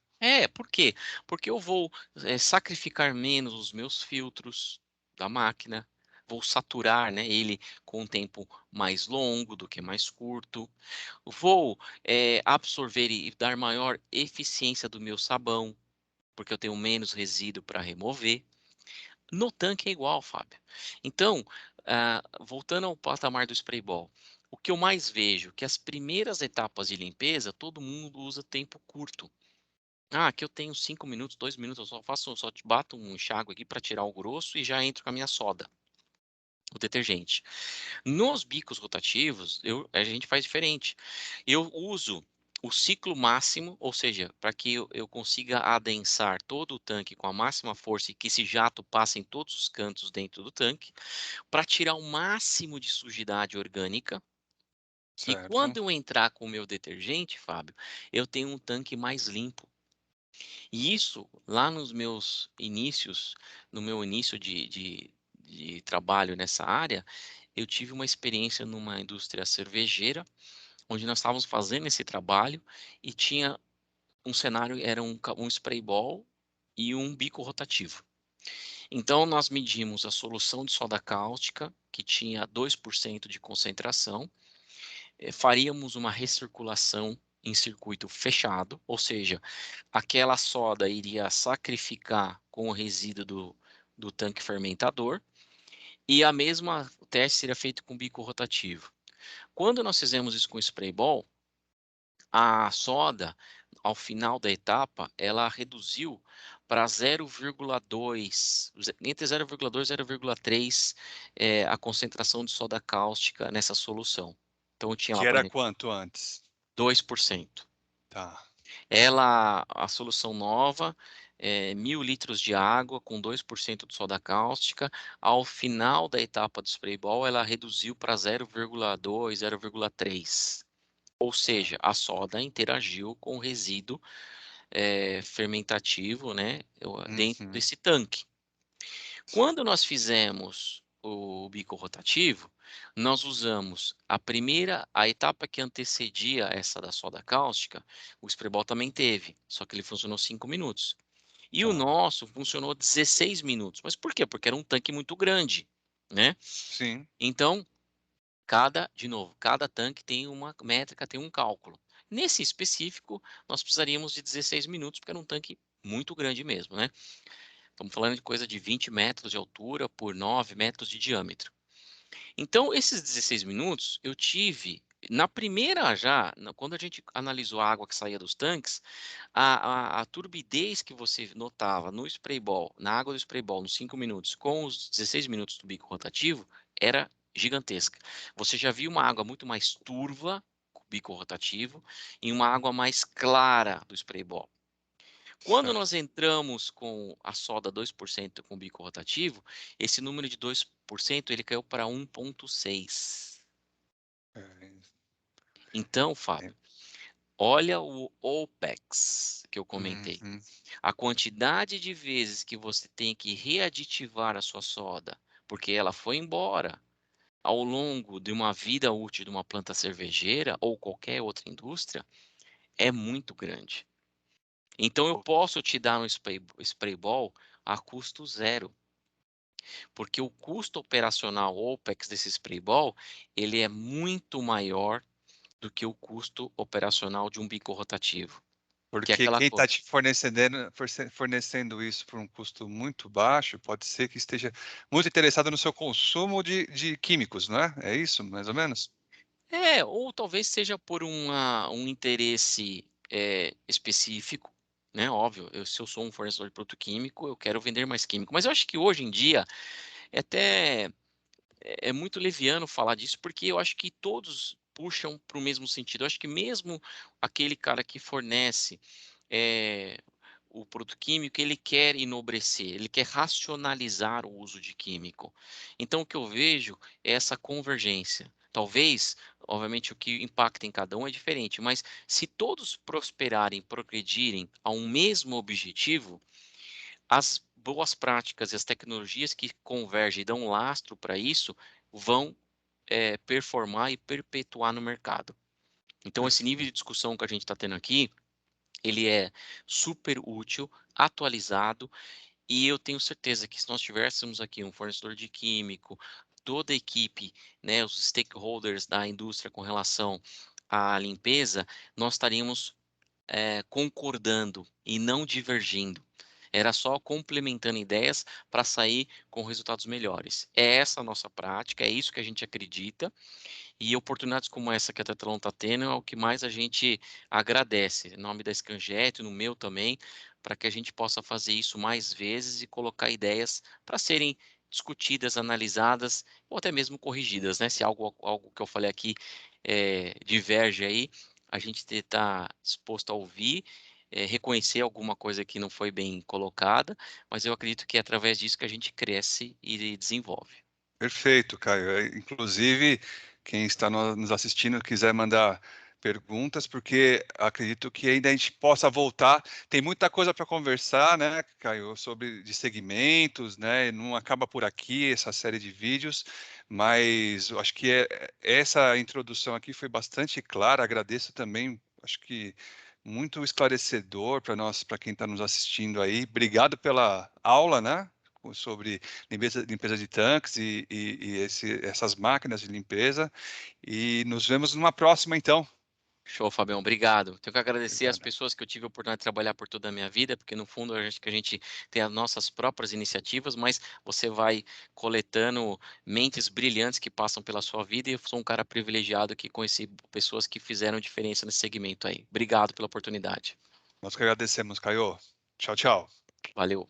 por quê? Porque eu vou, sacrificar menos os meus filtros da máquina, vou saturar, né, ele com um tempo mais longo do que mais curto, vou, absorver e dar maior eficiência do meu sabão, porque eu tenho menos resíduo para remover. No tanque é igual, Fábio. Então, voltando ao patamar do spray ball, o que eu mais vejo que as primeiras etapas de limpeza, todo mundo usa tempo curto. Ah, aqui eu tenho 5 minutos, 2 minutos, só te bato um enxágue aqui para tirar o grosso e já entro com a minha soda, o detergente. Nos bicos rotativos, a gente faz diferente. Eu uso o ciclo máximo, ou seja, para que eu consiga adensar todo o tanque com a máxima força e que esse jato passe em todos os cantos dentro do tanque, para tirar o máximo de sujidade orgânica. E quando Certo. eu entrar com o meu detergente, Fábio, eu tenho um tanque mais limpo. E isso, lá nos meus inícios, no meu início de trabalho nessa área, eu tive uma experiência numa indústria cervejeira, onde nós estávamos fazendo esse trabalho e tinha um cenário, era um spray ball e um bico rotativo. Então nós medimos a solução de soda cáustica, que tinha 2% de concentração, faríamos uma recirculação em circuito fechado, ou seja, aquela soda iria sacrificar com o resíduo do tanque fermentador, e a mesma teste seria feito com bico rotativo. Quando nós fizemos isso com o spray ball, a soda, ao final da etapa, ela reduziu para 0,2, entre 0,2 e 0,3, a concentração de soda cáustica nessa solução. Então eu tinha Que lá, por era exemplo, quanto antes? 2%. Tá. A solução nova, 1.000 litros de água com 2% de soda cáustica, ao final da etapa do spray ball, ela reduziu para 0,2, 0,3. Ou Tá. seja, a soda interagiu com o resíduo, fermentativo, né, dentro Uhum. desse tanque. Quando nós fizemos o bico rotativo, nós usamos a etapa que antecedia essa da soda cáustica, o Sprayball também teve, só que ele funcionou 5 minutos. E o Tá. nosso funcionou 16 minutos. Mas por quê? Porque era um tanque muito grande, né? Sim. Então, de novo, cada tanque tem uma métrica, tem um cálculo. Nesse específico, nós precisaríamos de 16 minutos, porque era um tanque muito grande mesmo, né? Estamos falando de coisa de 20 metros de altura por 9 metros de diâmetro. Então, esses 16 minutos, eu tive, na primeira já, quando a gente analisou a água que saía dos tanques, a turbidez que você notava no sprayball, na água do sprayball, nos 5 minutos, com os 16 minutos do bico rotativo, era gigantesca. Você já viu uma água muito mais turva, com o bico rotativo, e uma água mais clara do sprayball. Quando nós Certo. entramos com a soda 2% com bico rotativo, esse número de 2% ele caiu para 1,6. É, Então, é. Fábio, olha o OPEX que eu comentei. Uhum. A quantidade de vezes que você tem que readitivar a sua soda, porque ela foi embora ao longo de uma vida útil de uma planta cervejeira ou qualquer outra indústria, é muito grande. Então eu O- posso te dar um sprayball a custo zero, porque o custo operacional OPEX desse sprayball, ele é muito maior do que o custo operacional de um bico rotativo, que é Porque aquela quem está coisa. te fornecendo isso por um custo muito baixo, pode ser que esteja muito interessado no seu consumo de químicos, não é? É isso, mais ou menos? É, ou talvez seja por um interesse, específico, né, óbvio, se eu sou um fornecedor de produto químico, eu quero vender mais químico, mas eu acho que hoje em dia é até é muito leviano falar disso, porque eu acho que todos puxam para o mesmo sentido. Eu acho que mesmo aquele cara que fornece, eh, o produto químico, ele quer enobrecer, ele quer racionalizar o uso de químico. Então o que eu vejo é essa convergência. Talvez, obviamente, o que impacta em cada um é diferente, mas se todos prosperarem, progredirem a um mesmo objetivo, as boas práticas e as tecnologias que convergem e dão lastro para isso vão, performar e perpetuar no mercado. Então esse nível de Perfeito. discussão que a gente está tendo aqui, ele é super útil, atualizado, e eu tenho certeza que se nós tivéssemos aqui um fornecedor de químico, toda a equipe, né, os stakeholders da indústria com relação à limpeza, nós estaríamos concordando e não divergindo. Era só complementando ideias para sair com resultados melhores. É essa a nossa prática, é isso que a gente acredita, e oportunidades como essa que a Tetlon está tendo é o que mais a gente agradece, em nome da Scanjet, no meu também, para que a gente possa fazer isso mais vezes e colocar ideias para serem discutidas, analisadas ou até mesmo corrigidas, né? Se algo que eu falei aqui diverge aí, a gente está disposto a ouvir, reconhecer alguma coisa que não foi bem colocada, mas eu acredito que é através disso que a gente cresce e desenvolve. Perfeito, Caio. Inclusive, quem está nos assistindo quiser mandar perguntas, porque acredito que ainda a gente possa voltar. Tem muita coisa para conversar, né, Caio, sobre de segmentos, né? Não acaba por aqui essa série de vídeos, mas eu acho que essa introdução aqui foi bastante clara. Agradeço também, acho que muito esclarecedor para nós, para quem está nos assistindo aí. Obrigado pela aula, né? Sobre limpeza de tanques e essas máquinas de limpeza. E nos vemos numa próxima, então. Show, Fabião, obrigado. Tenho que agradecer as Obrigado. pessoas que eu tive a oportunidade de trabalhar por toda a minha vida, porque no fundo eu acho que a gente tem as nossas próprias iniciativas, mas você vai coletando mentes brilhantes que passam pela sua vida e eu sou um cara privilegiado que conheci pessoas que fizeram diferença nesse segmento aí. Obrigado pela oportunidade. Nós que agradecemos, Caio. Tchau, tchau. Valeu.